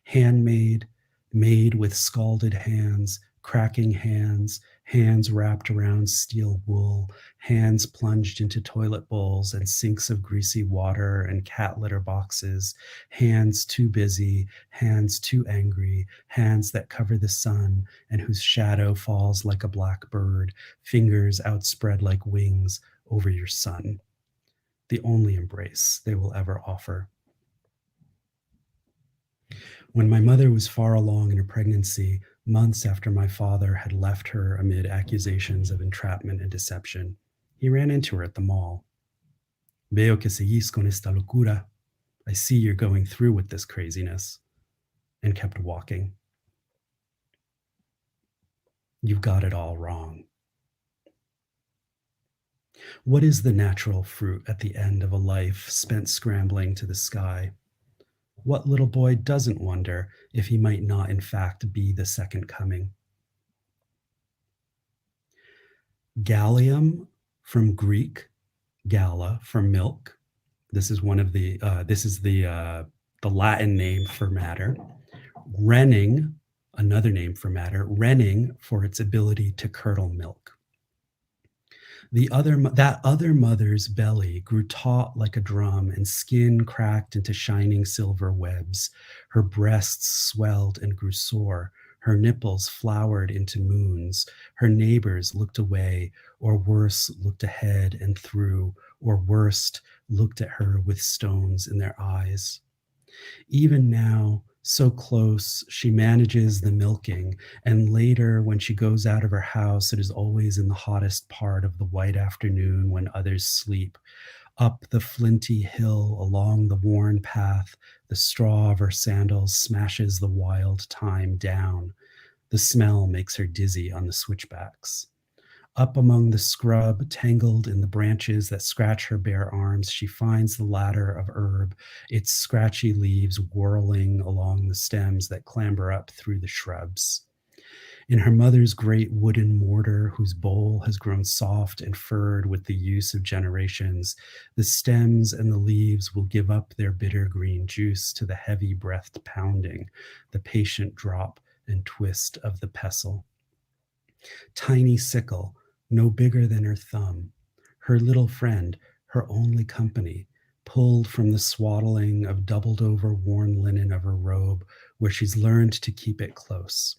Handmade, made with scalded hands, cracking hands, hands wrapped around steel wool, hands plunged into toilet bowls and sinks of greasy water and cat litter boxes, hands too busy, hands too angry, hands that cover the sun and whose shadow falls like a black bird, fingers outspread like wings over your son. The only embrace they will ever offer. When my mother was far along in her pregnancy, months after my father had left her amid accusations of entrapment and deception, he ran into her at the mall. Veo que seguís con esta locura. I see you're going through with this craziness, and kept walking. You've got it all wrong. What is the natural fruit at the end of a life spent scrambling to the sky? What little boy doesn't wonder if he might not in fact be the second coming? Gallium from Greek, galla from milk. This is one of the the Latin name for matter. Renning, another name for matter. Renning for its ability to curdle milk. That other mother's belly grew taut like a drum and skin cracked into shining silver webs. Her breasts swelled and grew sore. Her nipples flowered into moons. Her neighbors looked away, or worse, looked ahead and through, or worst, looked at her with stones in their eyes. Even now, so close, she manages the milking, and later when she goes out of her house, it is always in the hottest part of the white afternoon when others sleep. Up the flinty hill, along the worn path, the straw of her sandals smashes the wild thyme down. The smell makes her dizzy on the switchbacks. Up among the scrub, tangled in the branches that scratch her bare arms, she finds the ladder of herb, its scratchy leaves whirling along the stems that clamber up through the shrubs. In her mother's great wooden mortar, whose bowl has grown soft and furred with the use of generations, the stems and the leaves will give up their bitter green juice to the heavy-breathed pounding, the patient drop and twist of the pestle. Tiny sickle, no bigger than her thumb, her little friend, her only company, pulled from the swaddling of doubled over worn linen of her robe, where she's learned to keep it close.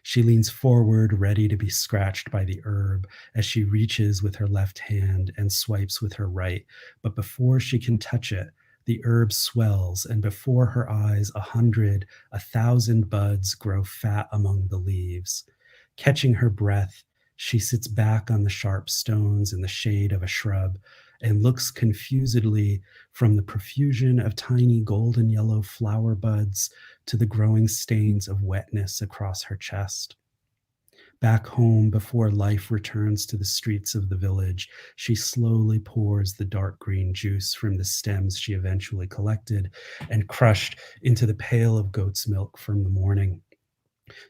She leans forward, ready to be scratched by the herb as she reaches with her left hand and swipes with her right. But before she can touch it, the herb swells, and before her eyes, 100, 1,000 buds grow fat among the leaves. Catching her breath, she sits back on the sharp stones in the shade of a shrub and looks confusedly from the profusion of tiny golden yellow flower buds to the growing stains of wetness across her chest. Back home, before life returns to the streets of the village, she slowly pours the dark green juice from the stems she eventually collected and crushed into the pail of goat's milk from the morning.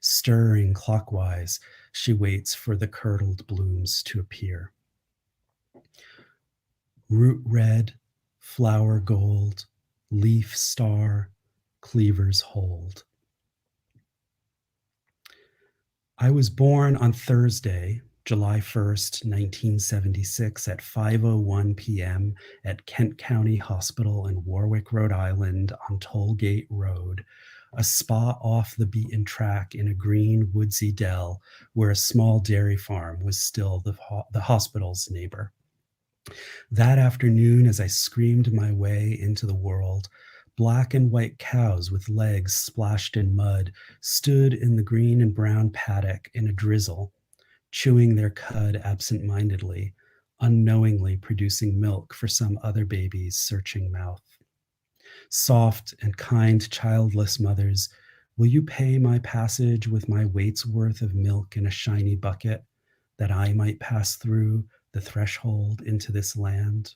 Stirring clockwise, she waits for the curdled blooms to appear. Root red, flower gold, leaf star, cleavers hold. I was born on Thursday, July 1st, 1976 at 5:01 p.m. at Kent County Hospital in Warwick, Rhode Island on Tollgate Road, a spot off the beaten track in a green woodsy dell where a small dairy farm was still the hospital's neighbor. That afternoon, as I screamed my way into the world, black and white cows with legs splashed in mud stood in the green and brown paddock in a drizzle, chewing their cud absent-mindedly, unknowingly producing milk for some other baby's searching mouth. Soft and kind childless mothers, will you pay my passage with my weight's worth of milk in a shiny bucket, that I might pass through the threshold into this land?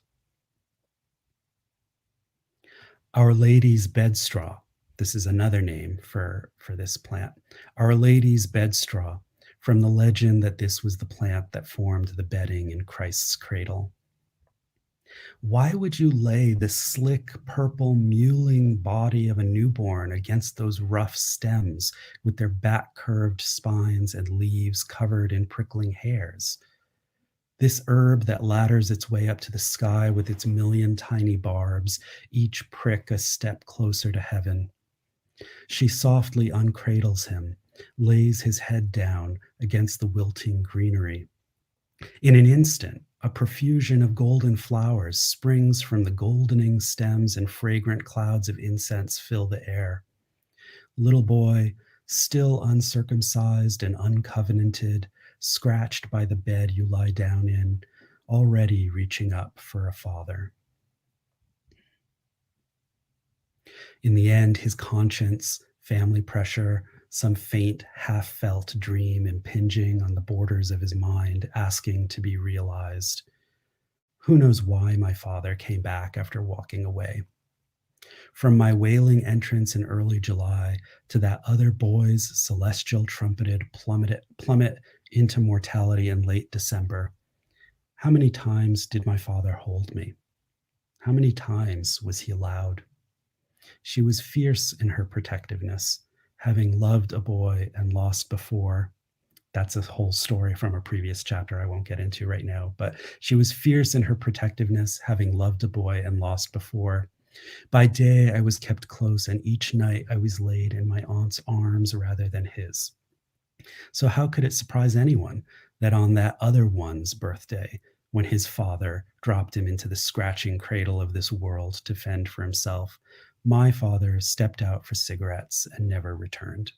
Our Lady's bedstraw. This is another name for this plant. Our Lady's bedstraw, from the legend that this was the plant that formed the bedding in Christ's cradle. Why would you lay the slick, purple, mewling body of a newborn against those rough stems with their back-curved spines and leaves covered in prickling hairs? This herb that ladders its way up to the sky with its million tiny barbs, each prick a step closer to heaven. She softly uncradles him, lays his head down against the wilting greenery. In an instant, a profusion of golden flowers springs from the goldening stems, and fragrant clouds of incense fill the air. Little boy, still uncircumcised and uncovenanted, scratched by the bed you lie down in, already reaching up for a father. In the end, his conscience, family pressure, some faint, half-felt dream impinging on the borders of his mind, asking to be realized. Who knows why my father came back after walking away? From my wailing entrance in early July to that other boy's celestial trumpeted plummet into mortality in late December, how many times did my father hold me? How many times was he allowed? She was fierce in her protectiveness, having loved a boy and lost before. That's a whole story from a previous chapter I won't get into right now, but she was fierce in her protectiveness, having loved a boy and lost before. By day, I was kept close, and each night I was laid in my aunt's arms rather than his. So how could it surprise anyone that on that other one's birthday, when his father dropped him into the scratching cradle of this world to fend for himself, my father stepped out for cigarettes and never returned,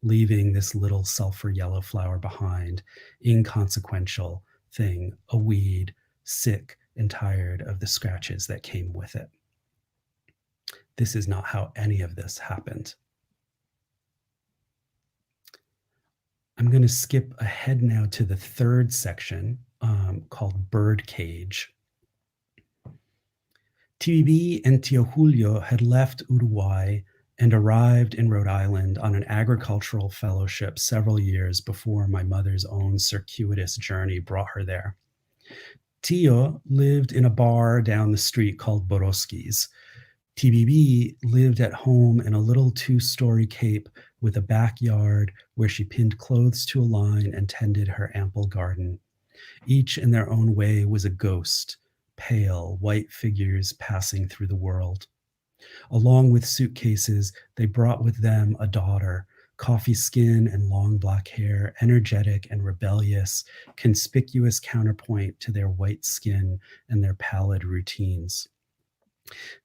leaving this little sulfur yellow flower behind, inconsequential thing, a weed, sick and tired of the scratches that came with it. This is not how any of this happened. I'm going to skip ahead now to the third section called Birdcage. TBB and Tio Julio had left Uruguay and arrived in Rhode Island on an agricultural fellowship several years before my mother's own circuitous journey brought her there. Tio lived in a bar down the street called Boroski's. TBB lived at home in a little two-story cape with a backyard where she pinned clothes to a line and tended her ample garden. Each in their own way was a ghost, pale, white figures passing through the world. Along with suitcases, they brought with them a daughter, coffee skin and long black hair, energetic and rebellious, conspicuous counterpoint to their white skin and their pallid routines.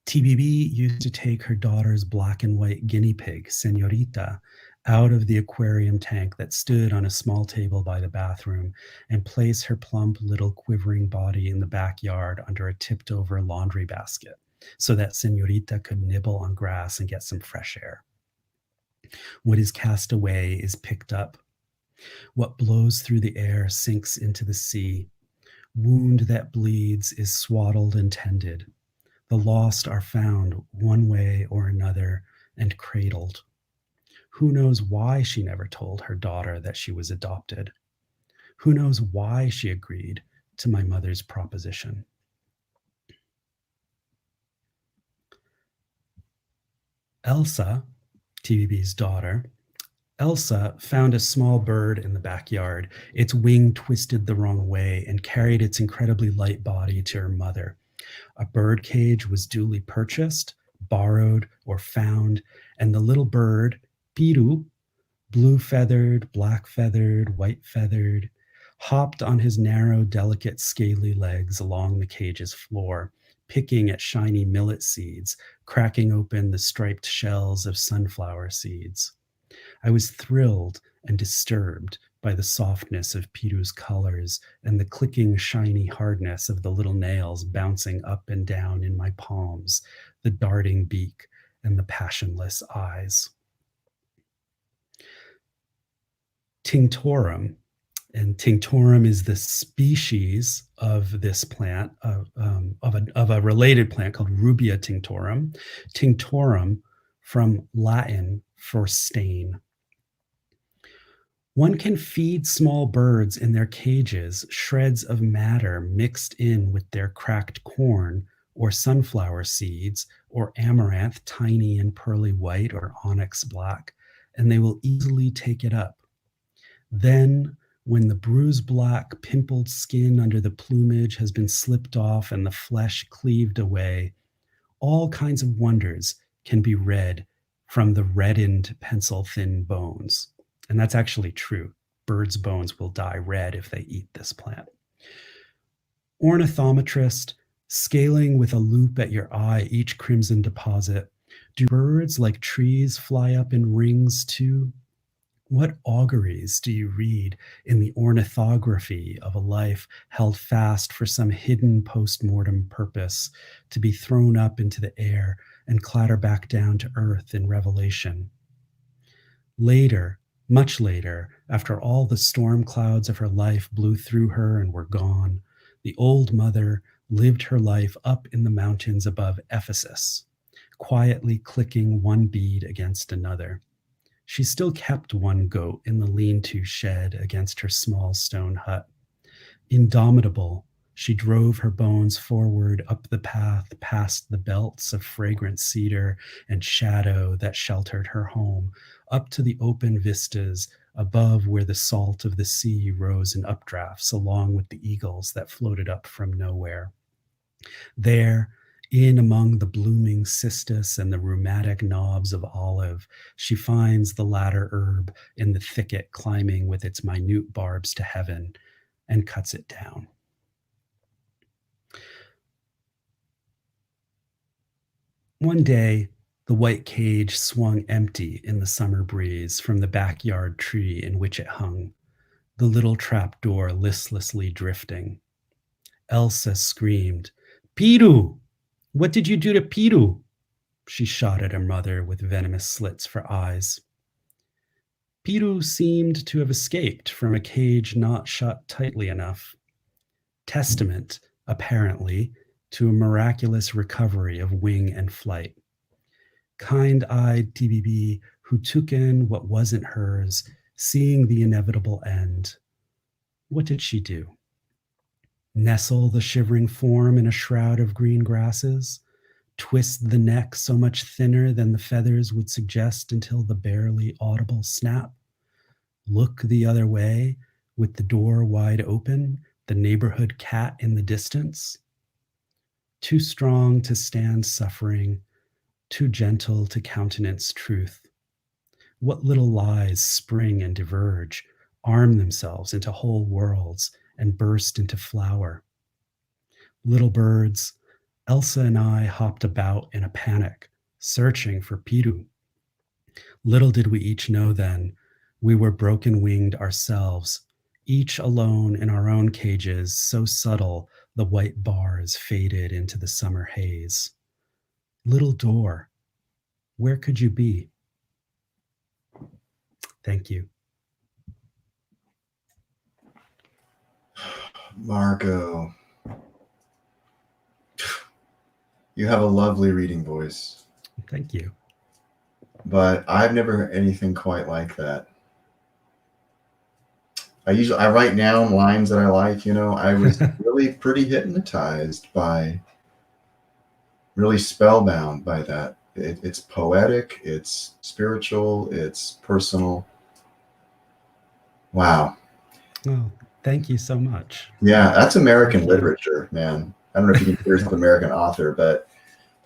TBB used to take her daughter's black and white guinea pig, Senorita, out of the aquarium tank that stood on a small table by the bathroom and place her plump little quivering body in the backyard under a tipped over laundry basket so that Senorita could nibble on grass and get some fresh air. What is cast away is picked up. What blows through the air sinks into the sea. Wound that bleeds is swaddled and tended. The lost are found one way or another and cradled. Who knows why she never told her daughter that she was adopted? Who knows why she agreed to my mother's proposition? Elsa, TBB's daughter, Elsa found a small bird in the backyard. Its wing twisted the wrong way and carried its incredibly light body to her mother. A bird cage was duly purchased, borrowed, or found, and the little bird, Piru, blue-feathered, black-feathered, white-feathered, hopped on his narrow, delicate, scaly legs along the cage's floor, picking at shiny millet seeds, cracking open the striped shells of sunflower seeds. I was thrilled and disturbed by the softness of Piru's colors and the clicking, shiny hardness of the little nails bouncing up and down in my palms, the darting beak, and the passionless eyes. Tinctorum, and tinctorum is the species of this plant, of a related plant called Rubia tinctorum. Tinctorum from Latin for stain. One can feed small birds in their cages shreds of matter mixed in with their cracked corn or sunflower seeds or amaranth, tiny and pearly white or onyx black, and they will easily take it up. Then, when the bruised black, pimpled skin under the plumage has been slipped off and the flesh cleaved away, all kinds of wonders can be read from the reddened, pencil-thin bones. And that's actually true. Birds' bones will dye red if they eat this plant. Ornithometrist, scaling with a loop at your eye each crimson deposit, do birds like trees fly up in rings too? What auguries do you read in the ornithography of a life held fast for some hidden post-mortem purpose to be thrown up into the air and clatter back down to earth in revelation? Later, much later, after all the storm clouds of her life blew through her and were gone, the old mother lived her life up in the mountains above Ephesus, quietly clicking one bead against another. She still kept one goat in the lean-to shed against her small stone hut. Indomitable, she drove her bones forward up the path past the belts of fragrant cedar and shadow that sheltered her home, up to the open vistas above where the salt of the sea rose in updrafts along with the eagles that floated up from nowhere. There, in among the blooming cistus and the rheumatic knobs of olive, she finds the latter herb in the thicket climbing with its minute barbs to heaven and cuts it down. One day, the white cage swung empty in the summer breeze from the backyard tree in which it hung, the little trapdoor listlessly drifting. Elsa screamed, "Piru! What did you do to Piru?" She shot at her mother with venomous slits for eyes. Piru seemed to have escaped from a cage not shut tightly enough. Testament, apparently, to a miraculous recovery of wing and flight. Kind-eyed TBB who took in what wasn't hers, seeing the inevitable end. What did she do? Nestle the shivering form in a shroud of green grasses? Twist the neck so much thinner than the feathers would suggest until the barely audible snap? Look the other way with the door wide open, the neighborhood cat in the distance? Too strong to stand suffering, too gentle to countenance truth. What little lies spring and diverge, arm themselves into whole worlds, and burst into flower. Little birds, Elsa and I hopped about in a panic, searching for Piru. Little did we each know then, we were broken-winged ourselves, each alone in our own cages, so subtle the white bars faded into the summer haze. Little door, where could you be? Thank you. Margot, you have a lovely reading voice, Thank you. but I've never heard anything quite like that. I write down lines that I like, I was really pretty hypnotized really spellbound by that. It's poetic, it's spiritual, it's personal. Wow. Oh, thank you so much. Yeah, that's American literature, man. I don't know if you can hear some American author, but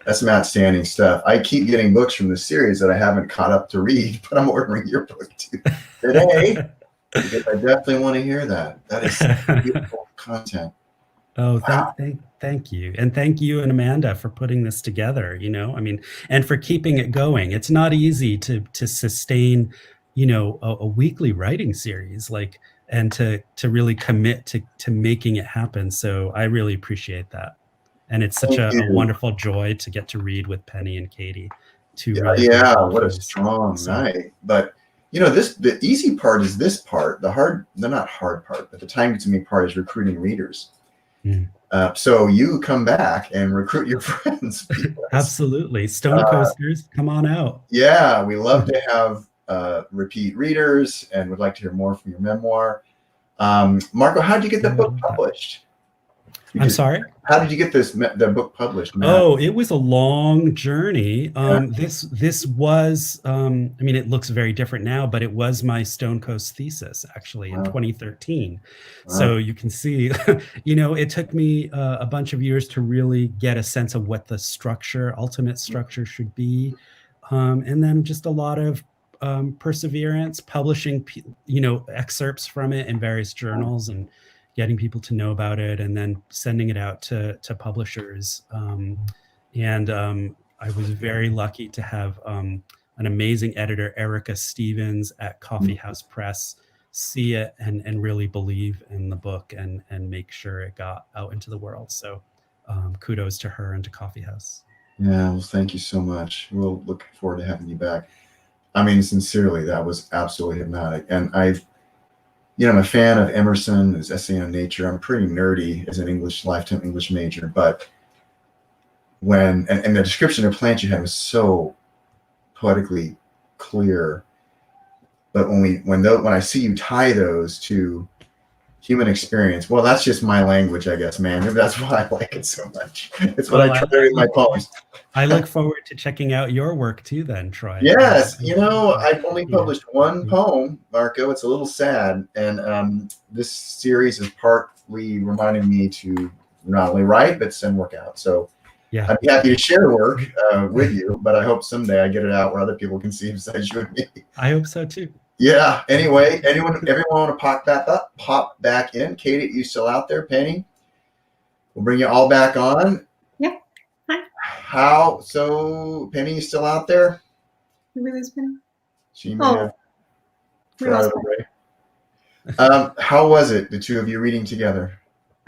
that's some outstanding stuff. I keep getting books from the series that I haven't caught up to read, but I'm ordering your book today because I definitely want to hear that. That is beautiful content. Oh, Wow. thank you. And thank you and Amanda for putting this together, and for keeping it going. It's not easy to sustain, a weekly writing series, and to really commit to making it happen. So I really appreciate that. And it's such a wonderful joy to get to read with Penny and Katie. What a strong night. But the easy part is this part. The not hard part, but the time consuming part is recruiting readers. So you come back and recruit your friends. Absolutely. Stone Coasters, come on out. Yeah, we love to have repeat readers and would like to hear more from your memoir. Marco, how did you get the book published? I'm sorry? How did you get the book published, man? Oh, it was a long journey. This was, it looks very different now, but it was my Stone Coast thesis actually in 2013. Wow. So you can see, it took me a bunch of years to really get a sense of what the ultimate structure should be. And then just a lot of perseverance, publishing, excerpts from it in various journals and getting people to know about it, and then sending it out to publishers. I was very lucky to have an amazing editor, Erica Stevens at Coffee House Press, see it and really believe in the book and make sure it got out into the world. So kudos to her and to Coffee House. Yeah, well, thank you so much. We'll look forward to having you back. I mean, sincerely, that was absolutely hypnotic. And I'm a fan of Emerson, his essay on nature. I'm pretty nerdy as an lifetime English major, but and the description of plants you had was so poetically clear. But when I see you tie those to human experience, well, that's just my language, I guess, man. Maybe that's why I like it so much. It's what I try to read in my poems. I look forward to checking out your work too then, Troy. Yes, I've only published one poem, Marco. It's a little sad. And this series is partly reminding me to not only write, but send work out. So yeah, I'd be happy to share work with you, but I hope someday I get it out where other people can see besides you and me. I hope so too. Yeah. Anyway, everyone want to pop back in. Katie, you still out there? Penny? We'll bring you all back on. Yep. Hi. So Penny, you still out there? Who is Penny? She may have got away. How was it, the two of you reading together?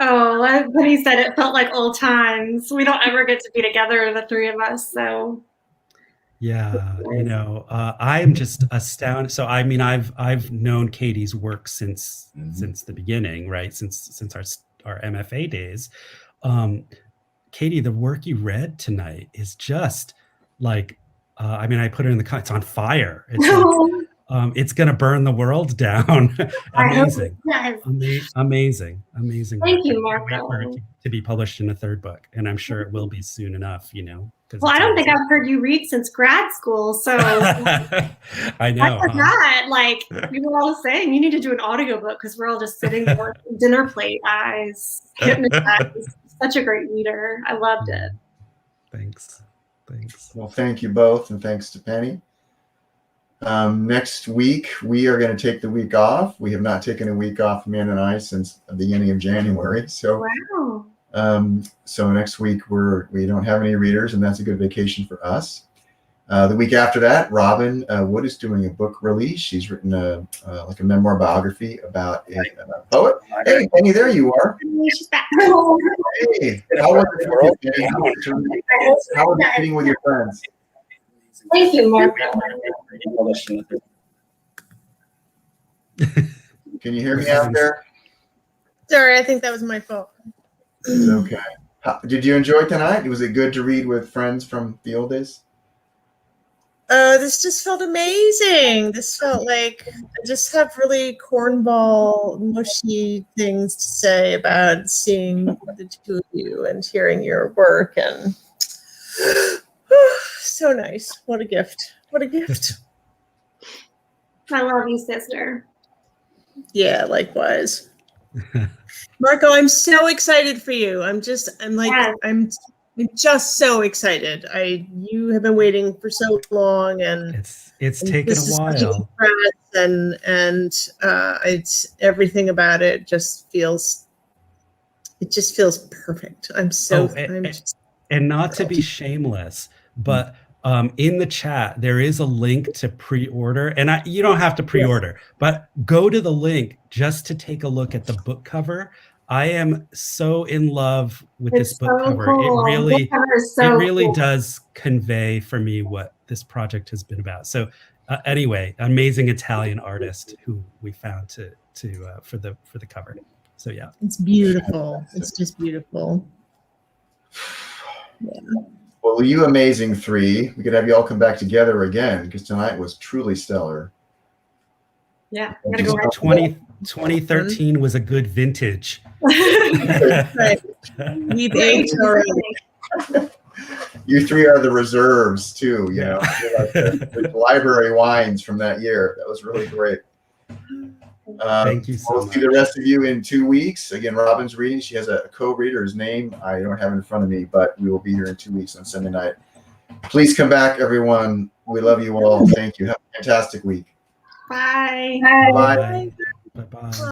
Oh, like Penny said, it felt like old times. We don't ever get to be together, the three of us, so. Yeah, I'm just astounded. So I've known Katie's work since the beginning, right? Since our MFA days. Katie, the work you read tonight is just like, I put it in the comments, it's on fire. It's it's gonna burn the world down. Amazing. Amazing. Thank you, Marco. To be published in a third book, and I'm sure it will be soon enough. Well, I don't think I've heard you read since grad school, so I know. I forgot. We were all saying you need to do an audiobook because we're all just sitting there with dinner plate eyes, hypnotized. Such a great reader. I loved it. Thanks. Thanks. Well, thank you both, and thanks to Penny. Next week, we are going to take the week off. We have not taken a week off, Amanda and I, since the beginning of January. So, Wow. so next week we don't have any readers, and that's a good vacation for us. The week after that, Robin Wood is doing a book release. She's written like a memoir biography about a poet. Hey, Penny, there you are. She's back. Hey, how was it meeting with your friends? Thank you, Mark. Can you hear me out there? Sorry, I think that was my fault. It's okay. Did you enjoy tonight? Was it good to read with friends from the old days? This just felt amazing. This felt like I just have really cornball, mushy things to say about seeing the two of you and hearing your work, and so nice. What a gift. What a gift. I love you, sister. Yeah, likewise. Marco, I'm so excited for you. I'm just so excited. You have been waiting for so long, and it's taken a while. And it's everything about it just feels perfect. I'm so and not to be shameless, but in the chat there is a link to pre-order, and you don't have to pre-order, but go to the link just to take a look at the book cover. I am so in love with this book cover. Cool. It really does convey for me what this project has been about. So anyway, amazing Italian artist who we found for the cover. So yeah, it's beautiful. It's just beautiful. Yeah. Well, you amazing three. We could have you all come back together again, because tonight was truly stellar. Yeah. 2013 was a good vintage. Right. We've aged already. You three are the reserves too, you know. Like the library wines from that year. That was really great. Thank you so much. We'll see the rest of you in 2 weeks. Again, Robin's reading. She has a co-reader. His name I don't have in front of me, but we will be here in 2 weeks on Sunday night. Please come back, everyone. We love you all. Thank you. Have a fantastic week. Bye. Bye. Bye. Bye.